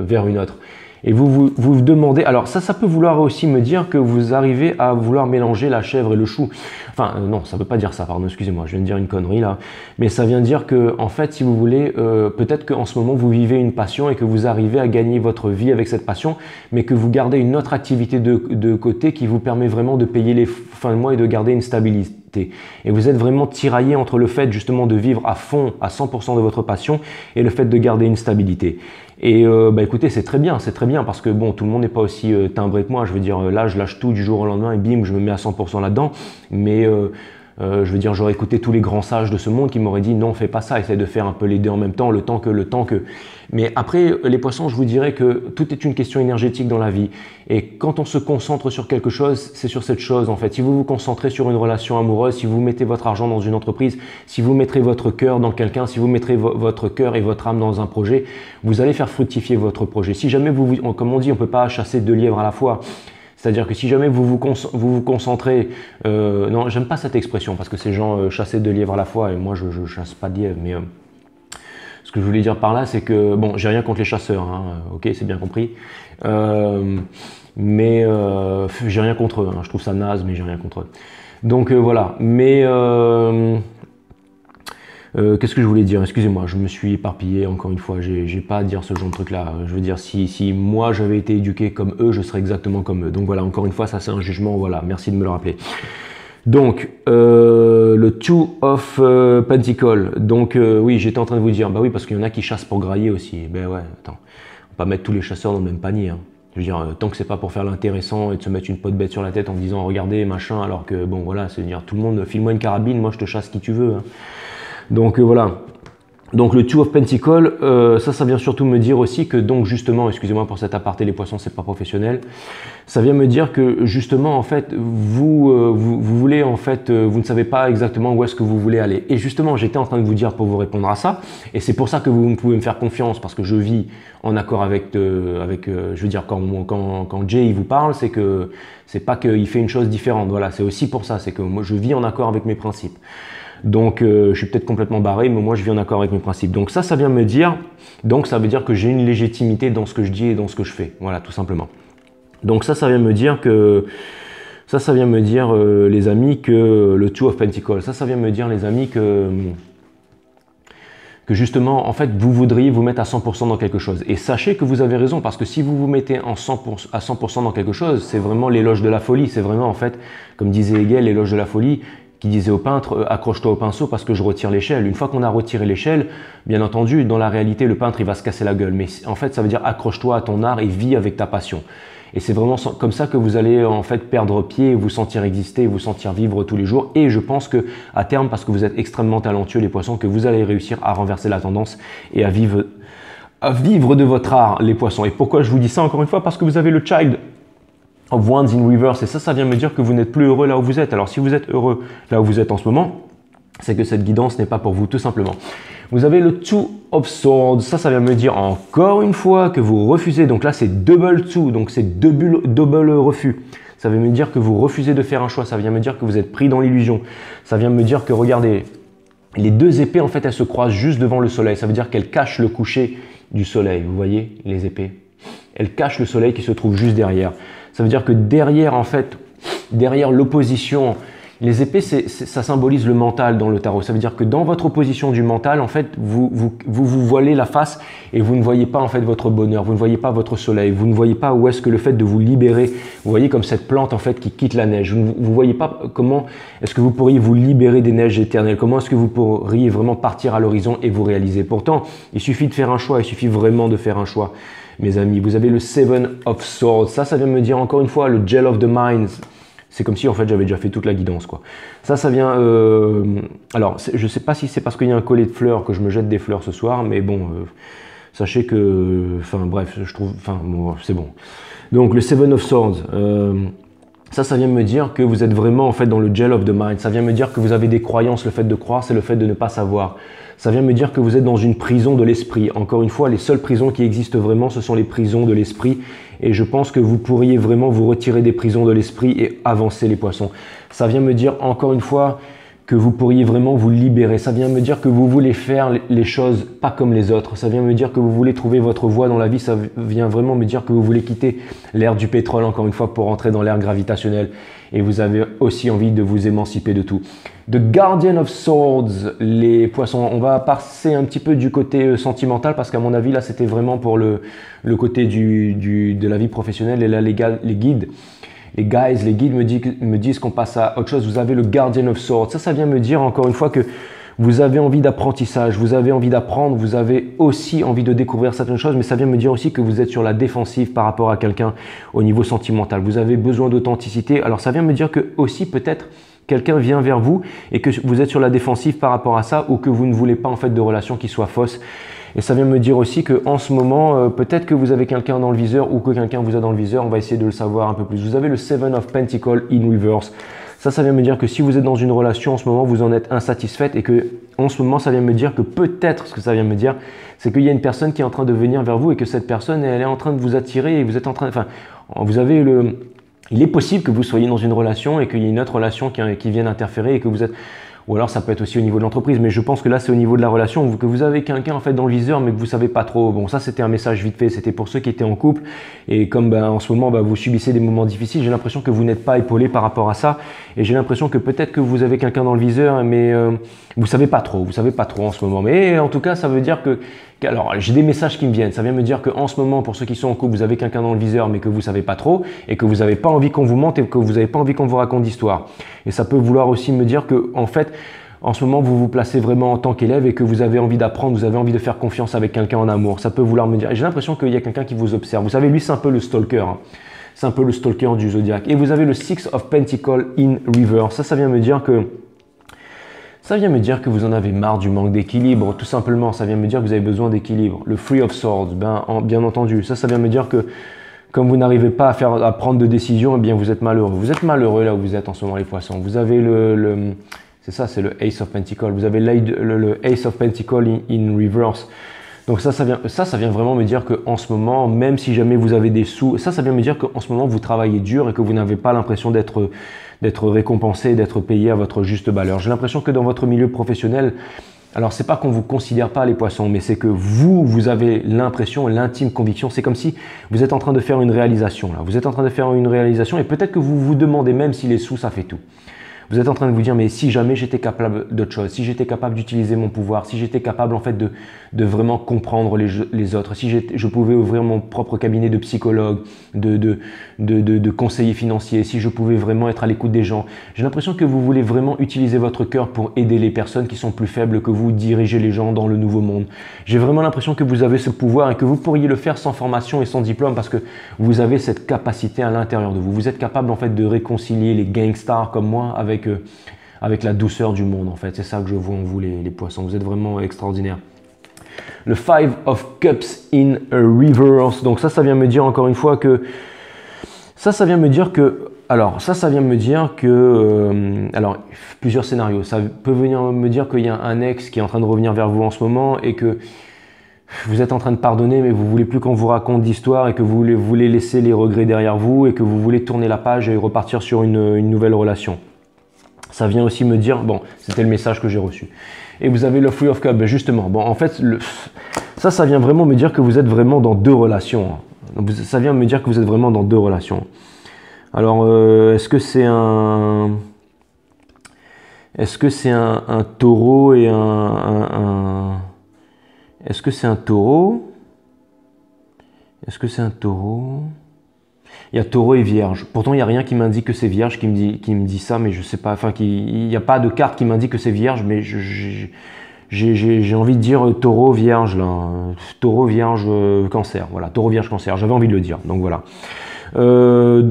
vers une autre. Et vous demandez, alors ça peut vouloir aussi me dire que vous arrivez à vouloir mélanger la chèvre et le chou. Enfin non, ça ne veut pas dire ça, pardon, excusez-moi, je viens de dire une connerie là. Mais ça vient dire que en fait, si vous voulez, peut-être qu'en ce moment vous vivez une passion et que vous arrivez à gagner votre vie avec cette passion, mais que vous gardez une autre activité de côté qui vous permet vraiment de payer les fins de mois et de garder une stabilité. Et vous êtes vraiment tiraillé entre le fait justement de vivre à fond, à 100% de votre passion, et le fait de garder une stabilité. Et écoutez, c'est très bien parce que bon, tout le monde n'est pas aussi timbré que moi. Je veux dire, là, je lâche tout du jour au lendemain et bim, je me mets à 100% là-dedans. Mais je veux dire, j'aurais écouté tous les grands sages de ce monde qui m'auraient dit non, fais pas ça, essaie de faire un peu les deux en même temps, le temps que. Mais après, les poissons, je vous dirais que tout est une question énergétique dans la vie. Et quand on se concentre sur quelque chose, c'est sur cette chose en fait. Si vous vous concentrez sur une relation amoureuse, si vous mettez votre argent dans une entreprise, si vous mettrez votre cœur dans quelqu'un, si vous mettrez votre cœur et votre âme dans un projet, vous allez faire fructifier votre projet. Si jamais comme on dit, on peut pas chasser deux lièvres à la fois. C'est-à-dire que si jamais vous vous concentrez, non, j'aime pas cette expression parce que ces gens chassaient deux lièvres à la fois et moi je chasse pas de lièvres, mais ce que je voulais dire par là, c'est que bon, j'ai rien contre les chasseurs, hein, ok, c'est bien compris, mais j'ai rien contre eux, hein, je trouve ça naze, mais j'ai rien contre eux. Donc voilà, mais qu'est-ce que je voulais dire? Excusez-moi, je me suis éparpillé encore une fois, j'ai pas à dire ce genre de truc là. Je veux dire, si moi j'avais été éduqué comme eux, je serais exactement comme eux. Donc voilà, encore une fois, ça c'est un jugement, voilà, merci de me le rappeler. Donc, le Two of Pentacles. Donc, oui, j'étais en train de vous dire, bah oui, parce qu'il y en a qui chassent pour grailler aussi. Ben ouais, attends, on va pas mettre tous les chasseurs dans le même panier. Hein. Je veux dire, tant que c'est pas pour faire l'intéressant et de se mettre une peau de bête sur la tête en disant, regardez, machin, alors que, bon, voilà, c'est dire, tout le monde, file-moi une carabine, moi je te chasse qui tu veux. Hein. Donc, voilà. Donc le Two of Pentacles, ça vient surtout me dire aussi que donc justement, excusez-moi pour cet aparté, les poissons c'est pas professionnel, ça vient me dire que justement en fait vous voulez en fait, vous ne savez pas exactement où est-ce que vous voulez aller. Et justement j'étais en train de vous dire pour vous répondre à ça, et c'est pour ça que vous pouvez me faire confiance parce que je vis en accord avec, je veux dire quand Jay il vous parle, c'est que c'est pas qu'il fait une chose différente, voilà, c'est aussi pour ça, c'est que moi je vis en accord avec mes principes. Donc, je suis peut-être complètement barré, mais moi, je vis en accord avec mes principes. Donc ça vient me dire, donc ça veut dire que j'ai une légitimité dans ce que je dis et dans ce que je fais. Voilà, tout simplement. Donc ça vient me dire que, ça vient me dire, les amis, que le Two of Pentacles, ça vient me dire, les amis, que justement, en fait, vous voudriez vous mettre à 100% dans quelque chose. Et sachez que vous avez raison, parce que si vous vous mettez à 100% dans quelque chose, c'est vraiment l'éloge de la folie. C'est vraiment, en fait, comme disait Hegel, l'éloge de la folie, qui disait au peintre, accroche-toi au pinceau parce que je retire l'échelle. Une fois qu'on a retiré l'échelle, bien entendu, dans la réalité, le peintre, il va se casser la gueule. Mais en fait, ça veut dire accroche-toi à ton art et vis avec ta passion. Et c'est vraiment comme ça que vous allez en fait perdre pied, vous sentir exister, vous sentir vivre tous les jours. Et je pense que à terme, parce que vous êtes extrêmement talentueux les poissons, que vous allez réussir à renverser la tendance et à vivre de votre art les poissons. Et pourquoi je vous dis ça encore une fois? Parce que vous avez le Child of Wands in reverse. Et ça vient me dire que vous n'êtes plus heureux là où vous êtes. Alors si vous êtes heureux là où vous êtes en ce moment, c'est que cette guidance n'est pas pour vous, tout simplement. Vous avez le Two of Swords, ça vient me dire encore une fois que vous refusez, donc là c'est double two, donc c'est double refus. Ça veut me dire que vous refusez de faire un choix, ça vient me dire que vous êtes pris dans l'illusion. Ça vient me dire que, regardez, les deux épées en fait elles se croisent juste devant le soleil, ça veut dire qu'elles cachent le coucher du soleil, vous voyez les épées. Elles cachent le soleil qui se trouve juste derrière. Ça veut dire que derrière en fait, derrière l'opposition, les épées, ça symbolise le mental dans le tarot. Ça veut dire que dans votre opposition du mental, en fait, vous voilez la face et vous ne voyez pas en fait votre bonheur, vous ne voyez pas votre soleil, vous ne voyez pas où est-ce que le fait de vous libérer, vous voyez comme cette plante en fait qui quitte la neige. Vous ne voyez pas comment est-ce que vous pourriez vous libérer des neiges éternelles, comment est-ce que vous pourriez vraiment partir à l'horizon et vous réaliser. Pourtant, il suffit de faire un choix, il suffit vraiment de faire un choix, mes amis. Vous avez le Seven of Swords, ça vient me dire encore une fois le Gel of the Minds. C'est comme si en fait j'avais déjà fait toute la guidance quoi. Ça vient. Alors je sais pas si c'est parce qu'il y a un collet de fleurs que je me jette des fleurs ce soir, mais bon, sachez que, enfin bref, je trouve, enfin bon, c'est bon. Donc le Seven of Swords. Ça vient me dire que vous êtes vraiment en fait dans le gel of the mind. Ça vient me dire que vous avez des croyances. Le fait de croire, c'est le fait de ne pas savoir. Ça vient me dire que vous êtes dans une prison de l'esprit. Encore une fois, les seules prisons qui existent vraiment, ce sont les prisons de l'esprit. Et je pense que vous pourriez vraiment vous retirer des prisons de l'esprit et avancer les poissons. Ça vient me dire encore une fois que vous pourriez vraiment vous libérer. Ça vient me dire que vous voulez faire les choses pas comme les autres. Ça vient me dire que vous voulez trouver votre voie dans la vie. Ça vient vraiment me dire que vous voulez quitter l'ère du pétrole, encore une fois, pour entrer dans l'ère gravitationnelle. Et vous avez aussi envie de vous émanciper de tout. The Guardian of Swords, les poissons. On va passer un petit peu du côté sentimental parce qu'à mon avis, là, c'était vraiment pour le côté de la vie professionnelle. Et là, les guides me disent qu'on passe à autre chose. Vous avez le Guardian of Swords. Ça vient me dire encore une fois que vous avez envie d'apprentissage, vous avez envie d'apprendre, vous avez aussi envie de découvrir certaines choses, mais ça vient me dire aussi que vous êtes sur la défensive par rapport à quelqu'un au niveau sentimental. Vous avez besoin d'authenticité. Alors ça vient me dire que aussi peut-être quelqu'un vient vers vous et que vous êtes sur la défensive par rapport à ça ou que vous ne voulez pas en fait de relation qui soit fausse. Et ça vient me dire aussi qu'en ce moment, peut-être que vous avez quelqu'un dans le viseur ou que quelqu'un vous a dans le viseur. On va essayer de le savoir un peu plus. Vous avez le Seven of Pentacles in reverse. Ça vient me dire que si vous êtes dans une relation en ce moment, vous en êtes insatisfaite et que en ce moment, ça vient me dire que peut-être, ce que ça vient me dire, c'est qu'il y a une personne qui est en train de venir vers vous et que cette personne, elle est en train de vous attirer et vous êtes en train, enfin, vous avez il est possible que vous soyez dans une relation et qu'il y ait une autre relation qui vienne interférer et que vous êtes, ou alors ça peut être aussi au niveau de l'entreprise, mais je pense que là c'est au niveau de la relation, que vous avez quelqu'un en fait dans le viseur mais que vous savez pas trop. Bon, ça c'était un message vite fait, c'était pour ceux qui étaient en couple et comme en ce moment vous subissez des moments difficiles, j'ai l'impression que vous n'êtes pas épaulé par rapport à ça et j'ai l'impression que peut-être que vous avez quelqu'un dans le viseur mais vous savez pas trop en ce moment. Mais en tout cas ça veut dire que, alors j'ai des messages qui me viennent, ça vient me dire qu'en ce moment pour ceux qui sont en couple, vous avez quelqu'un dans le viseur mais que vous savez pas trop et que vous n'avez pas envie qu'on vous mente et que vous n'avez pas envie qu'on vous raconte d'histoire. Et ça peut vouloir aussi me dire que en fait en ce moment, vous vous placez vraiment en tant qu'élève et que vous avez envie d'apprendre, vous avez envie de faire confiance avec quelqu'un en amour. Ça peut vouloir me dire, j'ai l'impression qu'il y a quelqu'un qui vous observe. Vous savez, lui, c'est un peu le stalker. Hein. C'est un peu le stalker du zodiaque. Et vous avez le Six of Pentacles in reverse. Ça vient me dire que vous en avez marre du manque d'équilibre. Tout simplement, ça vient me dire que vous avez besoin d'équilibre. Le Three of Swords, bien entendu. Ça vient me dire que comme vous n'arrivez pas à prendre de décision, eh bien vous êtes malheureux. Vous êtes malheureux là où vous êtes en ce moment, les poissons. Vous avez c'est ça, c'est le Ace of Pentacles. Vous avez le Ace of Pentacles in reverse. Donc ça vient vraiment me dire qu'en ce moment, même si jamais vous avez des sous, ça vient me dire qu'en ce moment, vous travaillez dur et que vous n'avez pas l'impression d'être récompensé, d'être payé à votre juste valeur. J'ai l'impression que dans votre milieu professionnel, alors c'est pas qu'on vous considère pas les poissons, mais c'est que vous avez l'impression, l'intime conviction, c'est comme si vous êtes en train de faire une réalisation là. Vous êtes en train de faire une réalisation et peut-être que vous vous demandez même si les sous ça fait tout. Vous êtes en train de vous dire, mais si jamais j'étais capable d'autre chose, si j'étais capable d'utiliser mon pouvoir, si j'étais capable en fait de vraiment comprendre les autres, si je pouvais ouvrir mon propre cabinet de psychologue, de conseiller financier, si je pouvais vraiment être à l'écoute des gens. J'ai l'impression que vous voulez vraiment utiliser votre cœur pour aider les personnes qui sont plus faibles que vous, diriger les gens dans le nouveau monde. J'ai vraiment l'impression que vous avez ce pouvoir et que vous pourriez le faire sans formation et sans diplôme parce que vous avez cette capacité à l'intérieur de vous. Vous êtes capable en fait de réconcilier les gangsters comme moi avec la douceur du monde en fait. C'est ça que je vois en vous les poissons. Vous êtes vraiment extraordinaires. Le Five of Cups in Reverse. Donc ça vient me dire encore une fois que ça vient me dire que ça vient me dire que alors plusieurs scénarios. Ça peut venir me dire qu'il y a un ex qui est en train de revenir vers vous en ce moment et que vous êtes en train de pardonner, mais vous voulez plus qu'on vous raconte d'histoire et que vous voulez laisser les regrets derrière vous et que vous voulez tourner la page et repartir sur une nouvelle relation. Ça vient aussi me dire, bon, c'était le message que j'ai reçu. Et vous avez le Three of Cups, justement. Bon, en fait, ça vient vraiment me dire que vous êtes vraiment dans deux relations. Ça vient me dire que vous êtes vraiment dans deux relations. Alors, est-ce que c'est un taureau et est-ce que c'est un taureau? Est-ce que c'est un taureau? Il y a taureau et vierge. Pourtant, il n'y a rien qui m'indique que c'est vierge qui me dit ça, mais je sais pas. Enfin, il n'y a pas de carte qui m'indique que c'est vierge, mais j'ai envie de dire taureau, vierge, là. Taureau, vierge, cancer. Voilà, taureau, vierge, cancer. J'avais envie de le dire. Donc voilà. Ouais,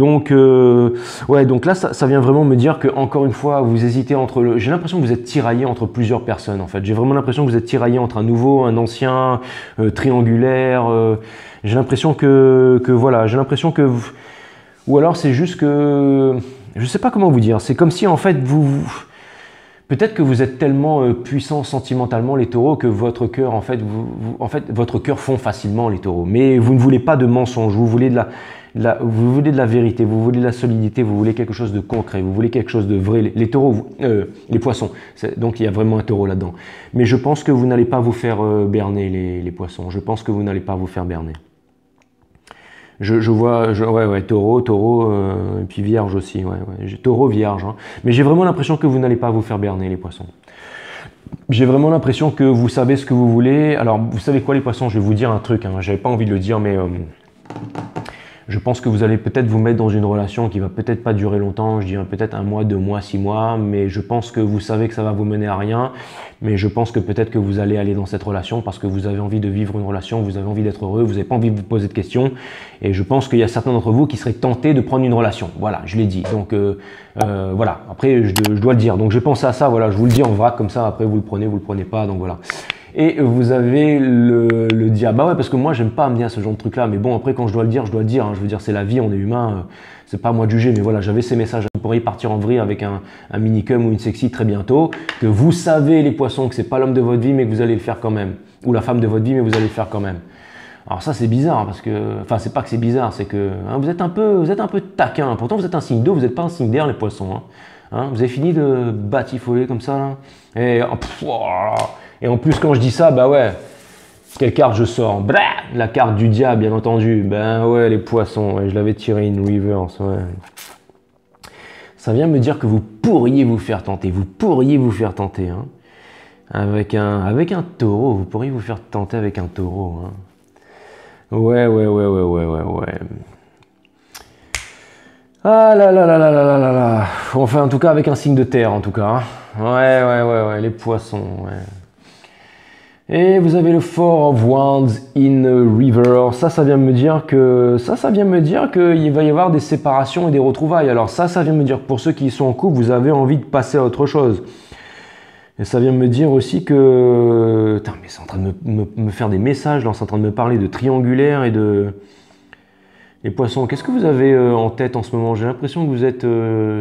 donc là, ça vient vraiment me dire que encore une fois, vous hésitez entre j'ai l'impression que vous êtes tiraillé entre plusieurs personnes. En fait, j'ai vraiment l'impression que vous êtes tiraillé entre un nouveau, un ancien, triangulaire. J'ai l'impression que voilà, j'ai l'impression que ou alors c'est juste que je sais pas comment vous dire. C'est comme si en fait peut-être que vous êtes tellement puissant sentimentalement les taureaux que votre cœur en fait votre cœur fond facilement les taureaux. Mais vous ne voulez pas de mensonges, vous voulez de la vérité, vous voulez de la solidité, vous voulez quelque chose de concret, vous voulez quelque chose de vrai. Les taureaux, les poissons, donc il y a vraiment un taureau là-dedans. Mais je pense que vous n'allez pas vous faire berner les poissons. Je pense que vous n'allez pas vous faire berner. Je vois, ouais, taureau, et puis vierge aussi, ouais. Taureau, vierge. Hein. Mais j'ai vraiment l'impression que vous n'allez pas vous faire berner les poissons. J'ai vraiment l'impression que vous savez ce que vous voulez. Alors, vous savez quoi les poissons? Je vais vous dire un truc, hein. J'avais pas envie de le dire, mais je pense que vous allez peut-être vous mettre dans une relation qui va peut-être pas durer longtemps, je dirais peut-être 1 mois, 2 mois, 6 mois, mais je pense que vous savez que ça va vous mener à rien, mais je pense que peut-être que vous allez aller dans cette relation parce que vous avez envie de vivre une relation, vous avez envie d'être heureux, vous n'avez pas envie de vous poser de questions, et je pense qu'il y a certains d'entre vous qui seraient tentés de prendre une relation, voilà, je l'ai dit, donc voilà, après je dois le dire, donc j'ai pensé à ça, voilà, je vous le dis en vrac comme ça, après vous le prenez pas, donc voilà. Et vous avez le diable. Bah ouais, parce que moi, j'aime pas me dire ce genre de truc-là. Mais bon, après, quand je dois le dire, je dois le dire. Hein. Je veux dire, c'est la vie, on est humain. C'est pas à moi de juger. Mais voilà, j'avais ces messages. Vous pourriez partir en vrille avec un minicum ou une sexy très bientôt. Que vous savez, les poissons, que c'est pas l'homme de votre vie, mais que vous allez le faire quand même. Ou la femme de votre vie, mais vous allez le faire quand même. Alors ça, c'est bizarre. Parce que, enfin, c'est pas que c'est bizarre. C'est que hein, vous êtes un peu taquin. Pourtant, vous êtes un signe d'eau. Vous n'êtes pas un signe d'air, les poissons. Hein, vous avez fini de batifoler comme ça, là. Et en plus, quand je dis ça, bah ouais, quelle carte je sors? Blah, la carte du diable, bien entendu. Ben ouais, les poissons, ouais, je l'avais tiré une reverse, ouais. Ça vient me dire que vous pourriez vous faire tenter. Vous pourriez vous faire tenter, hein. Avec un taureau, vous pourriez vous faire tenter avec un taureau, hein. Ouais. Ah là là là là là là là là. Enfin, en tout cas, avec un signe de terre, en tout cas. Hein. Ouais, les poissons, ouais. Et vous avez le Four of Wands in River. Ça vient me dire que qu'il va y avoir des séparations et des retrouvailles. Alors ça vient me dire que pour ceux qui sont en couple, vous avez envie de passer à autre chose. Et ça vient me dire aussi que... Putain, mais c'est en train de me faire des messages, là, c'est en train de me parler de triangulaire et de... Les poissons, qu'est-ce que vous avez en tête en ce moment? J'ai l'impression que vous êtes...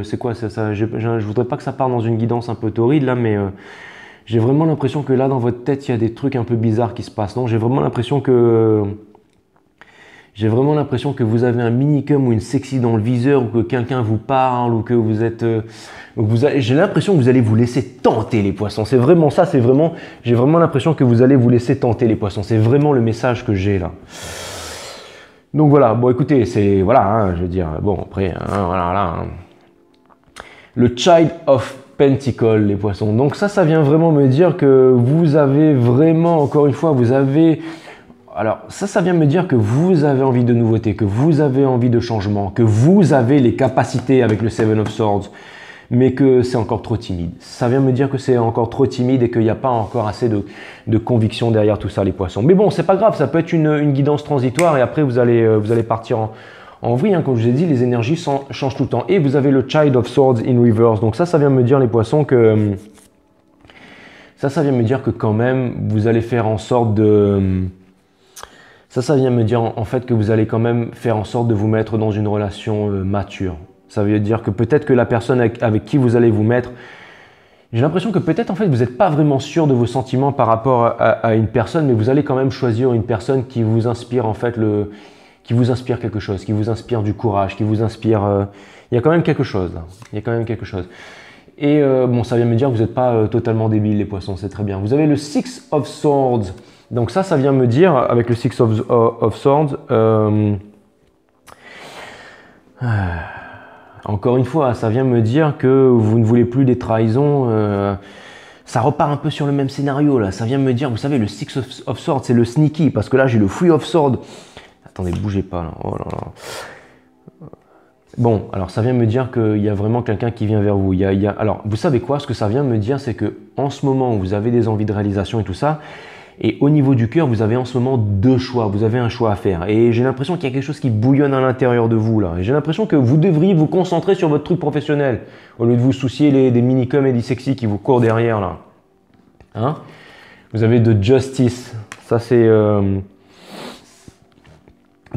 c'est quoi ça je voudrais pas que ça parte dans une guidance un peu torride, là, mais... J'ai vraiment l'impression que là, dans votre tête, il y a des trucs un peu bizarres qui se passent. Non, j'ai vraiment l'impression que vous avez un minicum ou une sexy dans le viseur, ou que quelqu'un vous parle, ou que vous êtes... j'ai l'impression que vous allez vous laisser tenter, les poissons. C'est vraiment ça, j'ai vraiment l'impression que vous allez vous laisser tenter, les poissons. C'est vraiment le message que j'ai là. Donc voilà, bon écoutez, c'est... Voilà, hein, je veux dire, bon après, hein, voilà, là. Hein. Le Child of Pentacle, les poissons. Donc ça vient vraiment me dire que vous avez vraiment, encore une fois, vous avez... Alors ça vient me dire que vous avez envie de nouveautés, que vous avez envie de changement, que vous avez les capacités avec le Seven of Swords, mais que c'est encore trop timide. Ça vient me dire que c'est encore trop timide et qu'il n'y a pas encore assez de conviction derrière tout ça, les poissons. Mais bon, c'est pas grave, ça peut être une guidance transitoire et après vous allez partir en vrille. Hein. Comme je vous ai dit, les énergies changent tout le temps. Et vous avez le Child of Swords in reverse. Donc ça vient me dire, les poissons, que... Ça vient me dire que quand même, vous allez faire en sorte de... Ça vient me dire en fait que vous allez quand même faire en sorte de vous mettre dans une relation mature. Ça veut dire que peut-être que la personne avec qui vous allez vous mettre, j'ai l'impression que peut-être en fait vous n'êtes pas vraiment sûr de vos sentiments par rapport à une personne, mais vous allez quand même choisir une personne qui vous inspire en fait qui vous inspire quelque chose, qui vous inspire du courage, qui vous inspire. Il y a quand même quelque chose là. Il y a quand même quelque chose. Et bon, ça vient me dire que vous n'êtes pas totalement débile, les poissons, c'est très bien. Vous avez le Six of Swords. Donc ça vient me dire, avec le Six of Swords, encore une fois, ça vient me dire que vous ne voulez plus des trahisons. Ça repart un peu sur le même scénario là. Ça vient me dire, vous savez, le Six of Swords, c'est le sneaky, parce que là j'ai le Three of Swords. Attendez, bougez pas là. Oh là là. Bon, alors ça vient me dire qu'il y a vraiment quelqu'un qui vient vers vous. Alors, vous savez quoi? Ce que ça vient me dire, c'est que en ce moment, vous avez des envies de réalisation et tout ça. Et au niveau du cœur, vous avez en ce moment deux choix. Vous avez un choix à faire. Et j'ai l'impression qu'il y a quelque chose qui bouillonne à l'intérieur de vous là. Et j'ai l'impression que vous devriez vous concentrer sur votre truc professionnel au lieu de vous soucier des minicums et des sexy qui vous courent derrière là. Hein? Vous avez de Justice. Ça c'est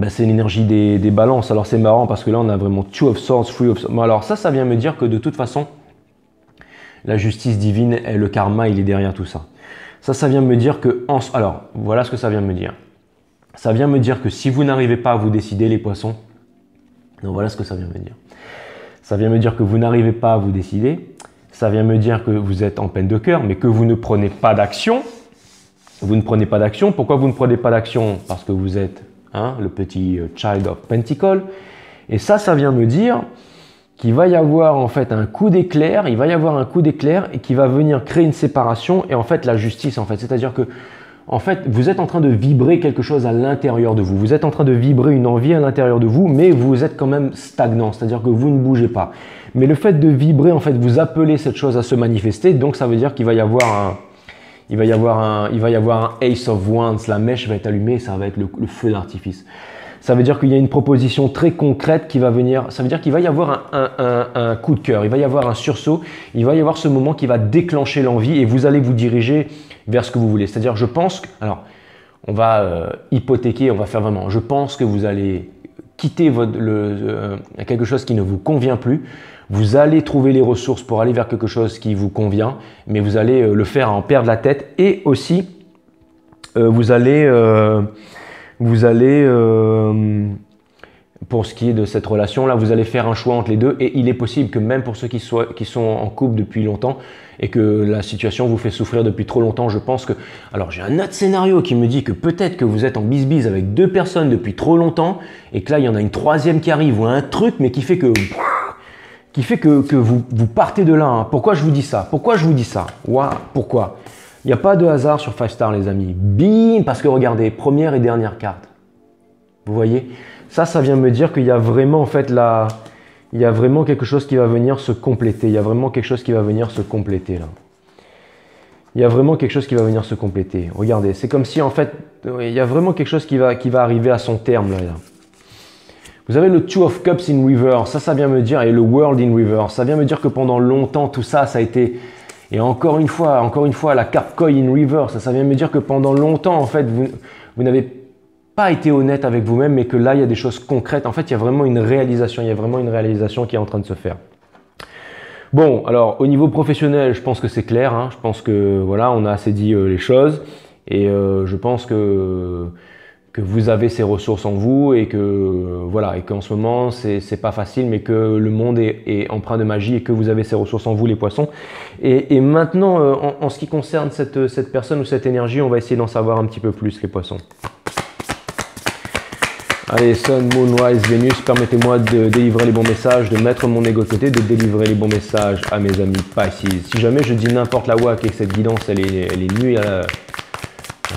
c'est l'énergie des balances. Alors c'est marrant parce que là on a vraiment Two of Swords, Three of Swords. Alors ça vient me dire que de toute façon, la justice divine et le karma, il est derrière tout ça. Ça vient me dire que... Alors, voilà ce que ça vient me dire. Ça vient me dire que si vous n'arrivez pas à vous décider, les poissons... Donc voilà ce que ça vient me dire. Ça vient me dire que vous n'arrivez pas à vous décider. Ça vient me dire que vous êtes en peine de cœur, mais que vous ne prenez pas d'action. Vous ne prenez pas d'action. Pourquoi vous ne prenez pas d'action? Parce que vous êtes le petit Child of Pentacle. Et ça vient me dire qu'il va y avoir en fait un coup d'éclair, il va y avoir un coup d'éclair et qui va venir créer une séparation et en fait la justice en fait. C'est-à-dire que en fait vous êtes en train de vibrer quelque chose à l'intérieur de vous. Vous êtes en train de vibrer une envie à l'intérieur de vous, mais vous êtes quand même stagnant, c'est-à-dire que vous ne bougez pas. Mais le fait de vibrer en fait, vous appelez cette chose à se manifester, donc ça veut dire qu'il va y avoir un Ace of Wands, la mèche va être allumée, ça va être le feu d'artifice. Ça veut dire qu'il y a une proposition très concrète qui va venir. Ça veut dire qu'il va y avoir un coup de cœur, il va y avoir un sursaut, il va y avoir ce moment qui va déclencher l'envie et vous allez vous diriger vers ce que vous voulez. C'est-à-dire, je pense que, alors, on va hypothéquer, on va faire vraiment. Je pense que vous allez quitter quelque chose qui ne vous convient plus. Vous allez trouver les ressources pour aller vers quelque chose qui vous convient, mais vous allez le faire à en perdre la tête et aussi vous allez pour ce qui est de cette relation-là, vous allez faire un choix entre les deux et il est possible que même pour ceux qui sont en couple depuis longtemps et que la situation vous fait souffrir depuis trop longtemps, je pense que... Alors j'ai un autre scénario qui me dit que peut-être que vous êtes en bisbise avec deux personnes depuis trop longtemps et que là il y en a une troisième qui arrive ou un truc mais qui fait que vous partez de là. Hein. Pourquoi je vous dis ça? Pourquoi je vous dis ça? Wow, pourquoi? Il n'y a pas de hasard sur 5 Star les amis. Bim! Parce que regardez, première et dernière carte. Vous voyez? Ça vient me dire qu'il y a vraiment en fait il y a vraiment quelque chose qui va venir se compléter. Il y a vraiment quelque chose qui va venir se compléter là. Il y a vraiment quelque chose qui va venir se compléter. Regardez, c'est comme si en fait, il y a vraiment quelque chose qui va arriver à son terme là. Vous avez le Two of Cups in reverse. Ça vient me dire, et le World in reverse. Ça vient me dire que pendant longtemps, tout ça a été... Et encore une fois, la carte Koi in reverse. Ça vient me dire que pendant longtemps, en fait, vous n'avez pas été honnête avec vous-même, mais que là, il y a des choses concrètes. En fait, il y a vraiment une réalisation. Il y a vraiment une réalisation qui est en train de se faire. Bon, alors au niveau professionnel, je pense que c'est clair, hein. Je pense que voilà, on a assez dit les choses et je pense que vous avez ces ressources en vous et que voilà, et qu'en ce moment c'est pas facile, mais que le monde est empreint de magie et que vous avez ces ressources en vous, les poissons. Et maintenant, en ce qui concerne cette personne ou cette énergie, on va essayer d'en savoir un petit peu plus, les poissons. Allez, Sun, Moon, Rise, Vénus, permettez-moi de délivrer les bons messages, de mettre mon ego de côté, de délivrer les bons messages à mes amis Pisces. Si jamais je dis n'importe la wack et que cette guidance elle est nulle,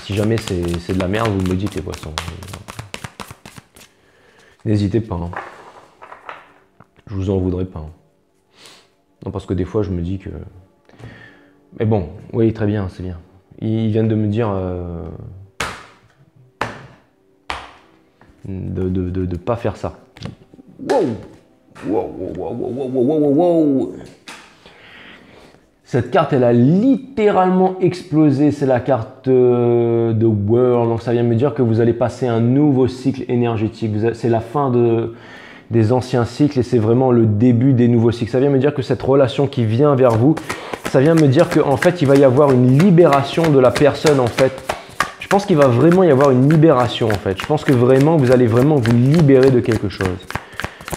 si jamais c'est de la merde, vous me le dites, les poissons. N'hésitez pas. Hein. Je vous en voudrais pas. Hein. Non, parce que des fois je me dis que... Mais bon, oui, très bien, c'est bien. Ils viennent de me dire... de pas faire ça. Wow! Wow, wow, wow, wow, wow, wow, wow. Cette carte, elle a littéralement explosé. C'est la carte de World. Donc ça vient me dire que vous allez passer un nouveau cycle énergétique. C'est la fin des anciens cycles et c'est vraiment le début des nouveaux cycles. Ça vient me dire que cette relation qui vient vers vous, ça vient me dire qu'en fait, il va y avoir une libération de la personne en fait. Je pense qu'il va vraiment y avoir une libération en fait. Je pense que vraiment, vous allez vraiment vous libérer de quelque chose.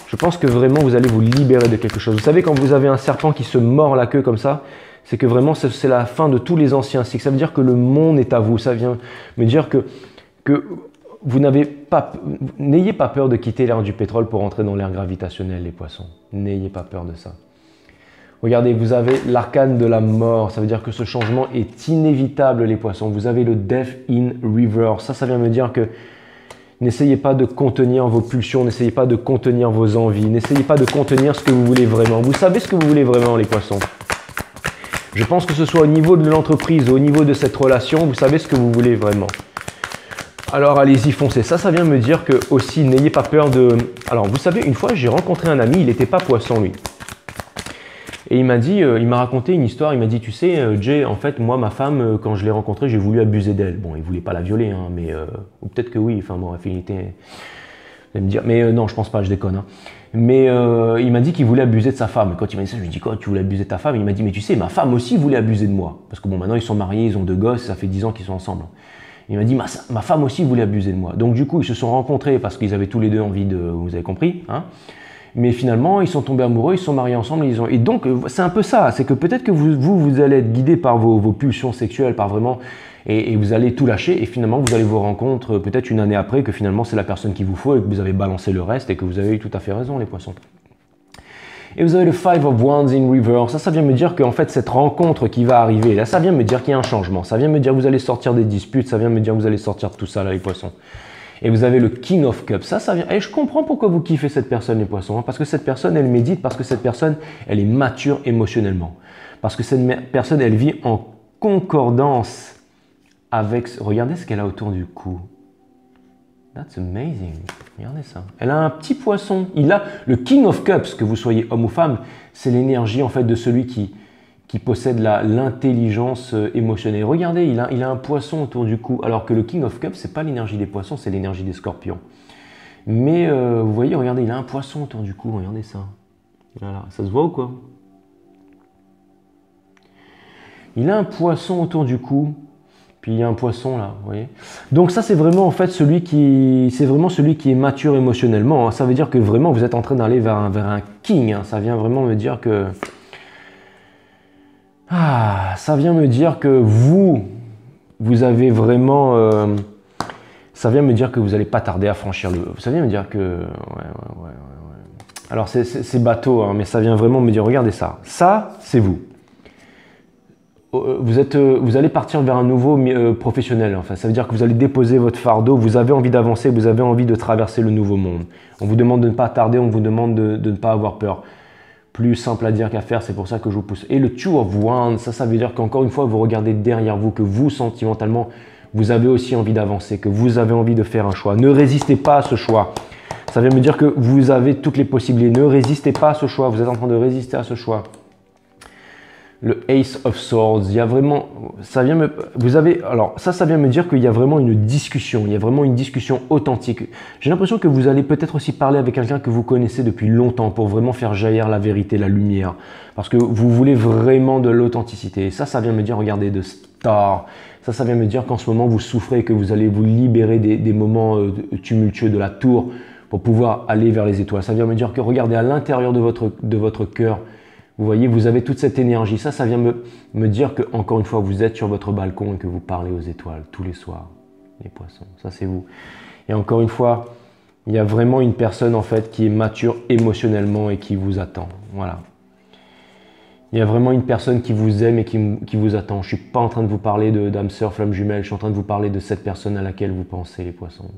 Je pense que vraiment, vous allez vous libérer de quelque chose. Vous savez, quand vous avez un serpent qui se mord la queue comme ça, c'est que vraiment, c'est la fin de tous les anciens cycles. Ça veut dire que le monde est à vous. Ça vient me dire que vous n'ayez pas peur de quitter l'ère du pétrole pour entrer dans l'ère gravitationnelle, les poissons. N'ayez pas peur de ça. Regardez, vous avez l'arcane de la mort. Ça veut dire que ce changement est inévitable, les poissons. Vous avez le Death in Reverse. Ça vient me dire que n'essayez pas de contenir vos pulsions, n'essayez pas de contenir vos envies, n'essayez pas de contenir ce que vous voulez vraiment. Vous savez ce que vous voulez vraiment, les poissons. Je pense que ce soit au niveau de l'entreprise, au niveau de cette relation, vous savez ce que vous voulez vraiment. Alors allez-y, foncez. Ça vient me dire que aussi, n'ayez pas peur de... Alors vous savez, une fois, j'ai rencontré un ami, il n'était pas poisson, lui. Et il m'a dit, il m'a raconté une histoire, il m'a dit, tu sais, Jay, en fait, moi, ma femme, quand je l'ai rencontrée, j'ai voulu abuser d'elle. Bon, il voulait pas la violer, hein, mais ou peut-être que oui, enfin bon, il était... me dire, mais non, je pense pas, je déconne. Hein. Mais il m'a dit qu'il voulait abuser de sa femme. Et quand il m'a dit ça, je lui ai dit, quoi, tu voulais abuser de ta femme? Il m'a dit, mais tu sais, ma femme aussi voulait abuser de moi. Parce que bon, maintenant, ils sont mariés, ils ont 2 gosses, ça fait 10 ans qu'ils sont ensemble. Il m'a dit, ma femme aussi voulait abuser de moi. Donc du coup, ils se sont rencontrés parce qu'ils avaient tous les deux envie de... Vous avez compris, hein? Mais finalement, ils sont tombés amoureux, ils sont mariés ensemble. Et donc, c'est un peu ça. C'est que peut-être que vous allez être guidé par vos pulsions sexuelles, par vraiment... Et vous allez tout lâcher. Et finalement, vous allez vous rendre compte, peut-être une année après, que finalement, c'est la personne qu'il vous faut et que vous avez balancé le reste et que vous avez eu tout à fait raison, les poissons. Et vous avez le Five of Wands in Reverse. Ça vient me dire qu'en fait, cette rencontre qui va arriver, là, ça vient me dire qu'il y a un changement. Ça vient me dire que vous allez sortir des disputes. Ça vient me dire que vous allez sortir de tout ça, là, les poissons. Et vous avez le King of Cups. Ça vient... Et je comprends pourquoi vous kiffez cette personne, les poissons. Hein, parce que cette personne, elle médite. Parce que cette personne, elle est mature émotionnellement. Parce que cette personne, elle vit en concordance avec... Regardez ce qu'elle a autour du cou. That's amazing. Regardez ça. Elle a un petit poisson. Il a le King of Cups, que vous soyez homme ou femme. C'est l'énergie, en fait, de celui qui possède l'intelligence émotionnelle. Regardez, il a un poisson autour du cou, alors que le King of Cups, ce n'est pas l'énergie des poissons, c'est l'énergie des scorpions. Mais vous voyez, regardez, il a un poisson autour du cou, regardez ça. Voilà, ça se voit ou quoi? Il a un poisson autour du cou, puis il y a un poisson là, vous voyez. Donc ça, c'est vraiment en fait celui qui est mature émotionnellement. Hein. Ça veut dire que vraiment, vous êtes en train d'aller vers un king. Hein. Ça vient vraiment me dire que... Ah, ça vient me dire que vous avez vraiment... ça vient me dire que vous n'allez pas tarder à franchir le... Ça vient me dire que... Ouais. Alors, c'est bateau, hein, mais ça vient vraiment me dire, regardez ça. Ça, c'est vous. Vous allez partir vers un nouveau professionnel. Enfin, ça veut dire que vous allez déposer votre fardeau, vous avez envie d'avancer, vous avez envie de traverser le nouveau monde. On vous demande de ne pas tarder, on vous demande de ne pas avoir peur. Plus simple à dire qu'à faire, c'est pour ça que je vous pousse. Et le Two of Wands, ça veut dire qu'encore une fois, vous regardez derrière vous, que vous, sentimentalement, vous avez aussi envie d'avancer, que vous avez envie de faire un choix. Ne résistez pas à ce choix. Ça veut me dire que vous avez toutes les possibilités. Ne résistez pas à ce choix. Vous êtes en train de résister à ce choix. le Ace of Swords. Il y a vraiment, ça vient me, vous avez, alors ça vient me dire qu'il y a vraiment une discussion, il y a vraiment une discussion authentique. J'ai l'impression que vous allez peut-être aussi parler avec quelqu'un que vous connaissez depuis longtemps pour vraiment faire jaillir la vérité, la lumière, parce que vous voulez vraiment de l'authenticité. Et ça vient me dire, regardez, de Star. Ça vient me dire qu'en ce moment vous souffrez, que vous allez vous libérer des moments tumultueux de la tour pour pouvoir aller vers les étoiles. Ça vient me dire que regardez à l'intérieur de votre cœur. Vous voyez, vous avez toute cette énergie. Ça vient me dire que, encore une fois, vous êtes sur votre balcon et que vous parlez aux étoiles tous les soirs, les poissons. Ça, c'est vous. Et encore une fois, il y a vraiment une personne, en fait, qui est mature émotionnellement et qui vous attend. Voilà. Il y a vraiment une personne qui vous aime et qui vous attend. Je ne suis pas en train de vous parler d'âme sœur, flamme jumelle. Je suis en train de vous parler de cette personne à laquelle vous pensez, les poissons.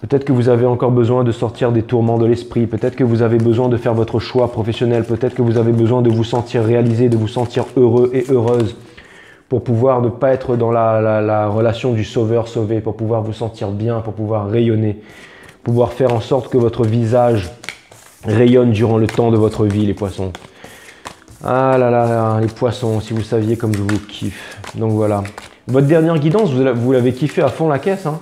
Peut-être que vous avez encore besoin de sortir des tourments de l'esprit. Peut-être que vous avez besoin de faire votre choix professionnel. Peut-être que vous avez besoin de vous sentir réalisé, de vous sentir heureux et heureuse pour pouvoir ne pas être dans la relation du sauveur-sauvé, pour pouvoir vous sentir bien, pour pouvoir rayonner, pouvoir faire en sorte que votre visage rayonne durant le temps de votre vie, les poissons. Ah là là, les poissons, si vous saviez comme je vous kiffe. Donc voilà. Votre dernière guidance, vous l'avez kiffé à fond la caisse, hein.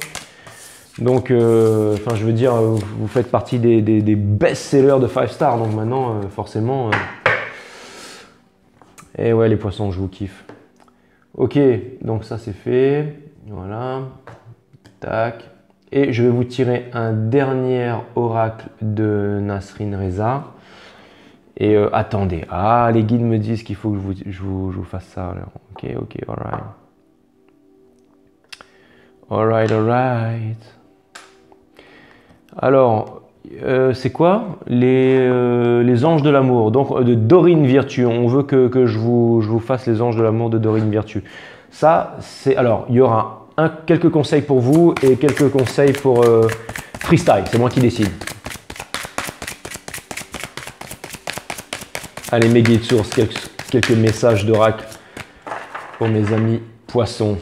Donc, enfin, je veux dire, vous faites partie des best-sellers de 5 stars. Donc maintenant, forcément... Et ouais, les poissons, je vous kiffe. Ok, donc ça c'est fait. Voilà. Tac. Et je vais vous tirer un dernier oracle de Nasrin Reza. Et attendez. Ah, les guides me disent qu'il faut que je vous fasse ça. Alors. Ok, alright. Alright. Alors, c'est quoi les anges de l'amour. Donc, de Dorine Virtue. On veut que je vous fasse les anges de l'amour de Dorine Virtue. Ça, c'est... Alors, il y aura quelques conseils pour vous et quelques conseils pour freestyle. C'est moi qui décide. Allez, mes guides sources, quelques messages d'oracle pour mes amis poissons.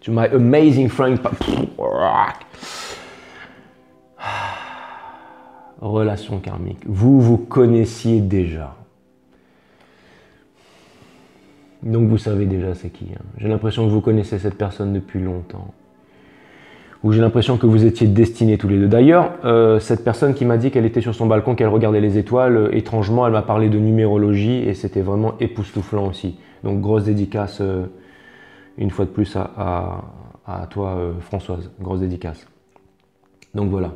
To my amazing friend. Relation karmique. Vous connaissiez déjà. Donc vous savez déjà c'est qui. Hein. J'ai l'impression que vous connaissez cette personne depuis longtemps. Ou j'ai l'impression que vous étiez destinés tous les deux. D'ailleurs, cette personne qui m'a dit qu'elle était sur son balcon, qu'elle regardait les étoiles, étrangement, elle m'a parlé de numérologie et c'était vraiment époustouflant aussi. Donc grosse dédicace, une fois de plus, à toi, Françoise. Grosse dédicace. Donc voilà.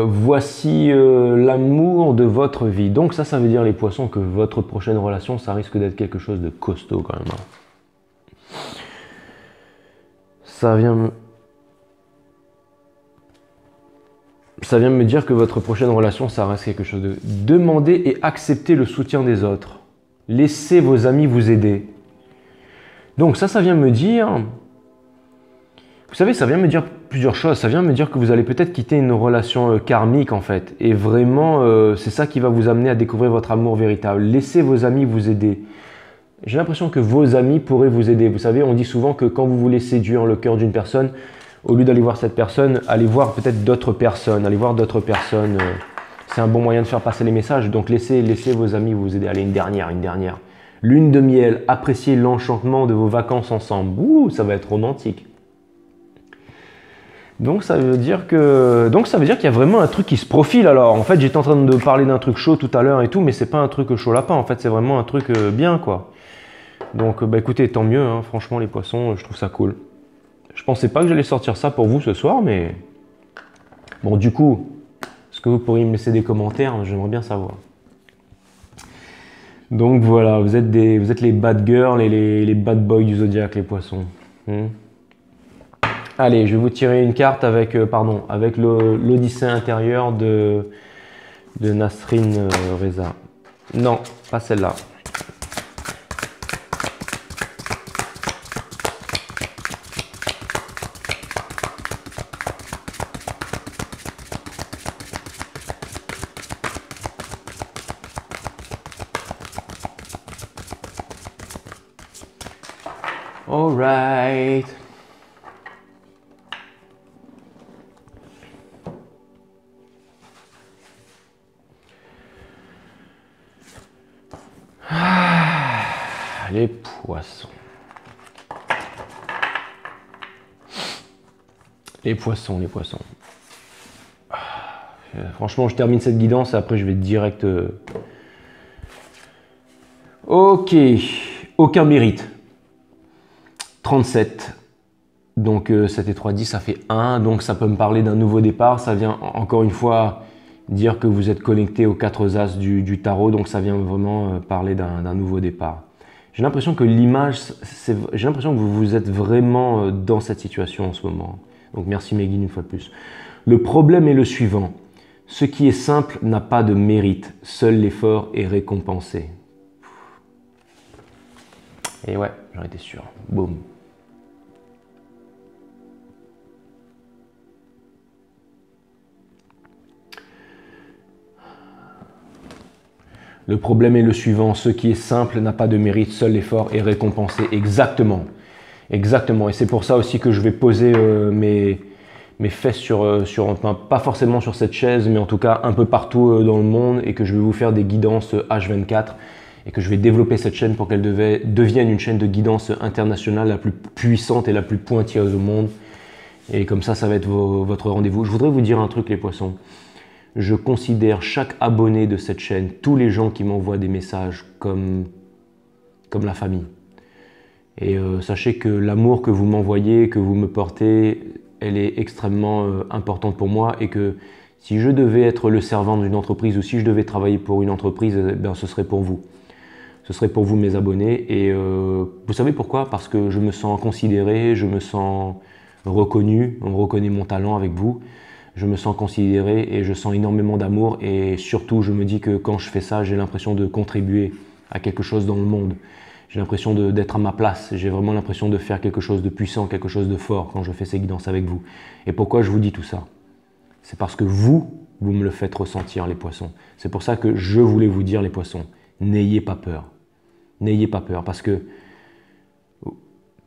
Voici l'amour de votre vie. Donc ça veut dire les poissons que votre prochaine relation, ça risque d'être quelque chose de costaud quand même. Ça vient me dire que votre prochaine relation, ça reste quelque chose de... Demandez et acceptez le soutien des autres. Laissez vos amis vous aider. Donc ça vient me dire... Vous savez, ça vient me dire plusieurs choses. Ça vient me dire que vous allez peut-être quitter une relation karmique en fait. Et vraiment, c'est ça qui va vous amener à découvrir votre amour véritable. Laissez vos amis vous aider. J'ai l'impression que vos amis pourraient vous aider. Vous savez, on dit souvent que quand vous voulez séduire le cœur d'une personne, au lieu d'aller voir cette personne, allez voir peut-être d'autres personnes. Allez voir d'autres personnes. C'est un bon moyen de faire passer les messages. Donc laissez vos amis vous aider. Allez, une dernière. Lune de miel. Appréciez l'enchantement de vos vacances ensemble. Ouh, ça va être romantique. Donc ça veut dire qu'il y a vraiment un truc qui se profile. Alors en fait, j'étais en train de parler d'un truc chaud tout à l'heure et tout, mais c'est pas un truc chaud lapin. En fait, c'est vraiment un truc bien quoi. Donc bah écoutez, tant mieux. Hein. Franchement, les poissons, je trouve ça cool. Je pensais pas que j'allais sortir ça pour vous ce soir, mais bon, du coup, est-ce que vous pourriez me laisser des commentaires? J'aimerais bien savoir. Donc voilà, vous êtes les bad girls et les bad boys du zodiaque, les poissons. Allez, je vais vous tirer une carte avec l'Odyssée intérieure de Nasrin Reza. Non, pas celle-là. All right. Les poissons. Les poissons, les poissons. Franchement, je termine cette guidance et après je vais direct... Ok, aucun mérite. 37. Donc 7 et 3, 10, ça fait 1. Donc ça peut me parler d'un nouveau départ. Ça vient encore une fois dire que vous êtes connecté aux 4 as du tarot. Donc ça vient vraiment parler d'un nouveau départ. J'ai l'impression que l'image, j'ai l'impression que vous êtes vraiment dans cette situation en ce moment. Donc merci Megan une fois de plus. Le problème est le suivant. Ce qui est simple n'a pas de mérite. Seul l'effort est récompensé. Et ouais, j'en étais sûr. Boum. Le problème est le suivant. Ce qui est simple n'a pas de mérite. Seul l'effort est récompensé. Exactement. Exactement. Et c'est pour ça aussi que je vais poser mes fesses enfin, pas forcément sur cette chaise, mais en tout cas un peu partout dans le monde et que je vais vous faire des guidances H24 et que je vais développer cette chaîne pour qu'elle devienne une chaîne de guidance internationale la plus puissante et la plus pointilleuse au monde. Et comme ça va être votre rendez-vous. Je voudrais vous dire un truc les poissons. Je considère chaque abonné de cette chaîne, tous les gens qui m'envoient des messages comme la famille. Et sachez que l'amour que vous m'envoyez, que vous me portez, elle est extrêmement importante pour moi et que si je devais être le servant d'une entreprise ou si je devais travailler pour une entreprise, ben, ce serait pour vous. Ce serait pour vous mes abonnés et vous savez pourquoi? Parce que je me sens considéré, je me sens reconnu, on reconnaît mon talent avec vous, je me sens considéré et je sens énormément d'amour et surtout je me dis que quand je fais ça, j'ai l'impression de contribuer à quelque chose dans le monde. J'ai l'impression d'être à ma place, j'ai vraiment l'impression de faire quelque chose de puissant, quelque chose de fort quand je fais ces guidances avec vous. Et pourquoi je vous dis tout ça? C'est parce que vous me le faites ressentir les poissons. C'est pour ça que je voulais vous dire les poissons, n'ayez pas peur. N'ayez pas peur parce que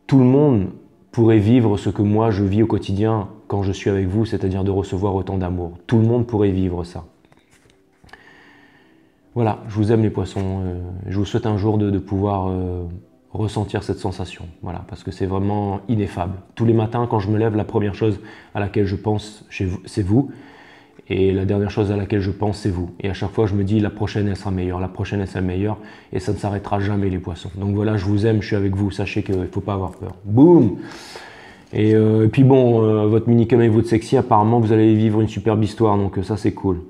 tout le monde pourrait vivre ce que moi je vis au quotidien quand je suis avec vous, c'est-à-dire de recevoir autant d'amour. Tout le monde pourrait vivre ça. Voilà, je vous aime les poissons. Je vous souhaite un jour de pouvoir ressentir cette sensation. Voilà, parce que c'est vraiment ineffable. Tous les matins, quand je me lève, la première chose à laquelle je pense, c'est vous. Et la dernière chose à laquelle je pense, c'est vous. Et à chaque fois, je me dis, la prochaine, elle sera meilleure. La prochaine, elle sera meilleure. Et ça ne s'arrêtera jamais, les poissons. Donc voilà, je vous aime, je suis avec vous. Sachez qu'il ne faut pas avoir peur. Boum! Et puis bon, votre minicum et votre sexy, apparemment, vous allez vivre une superbe histoire. Donc ça, c'est cool.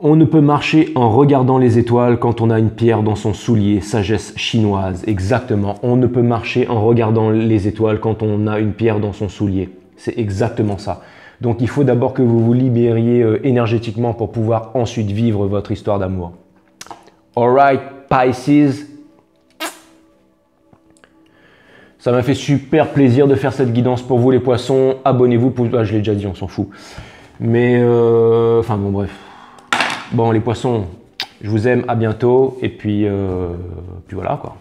On ne peut marcher en regardant les étoiles quand on a une pierre dans son soulier. Sagesse chinoise, exactement. On ne peut marcher en regardant les étoiles quand on a une pierre dans son soulier. C'est exactement ça. Donc il faut d'abord que vous vous libériez énergétiquement pour pouvoir ensuite vivre votre histoire d'amour. Alright, Pisces. Ça m'a fait super plaisir de faire cette guidance pour vous les poissons. Abonnez-vous. Je l'ai déjà dit, on s'en fout. Mais, enfin bon, bref. Bon, les poissons, je vous aime, à bientôt. Et puis voilà quoi.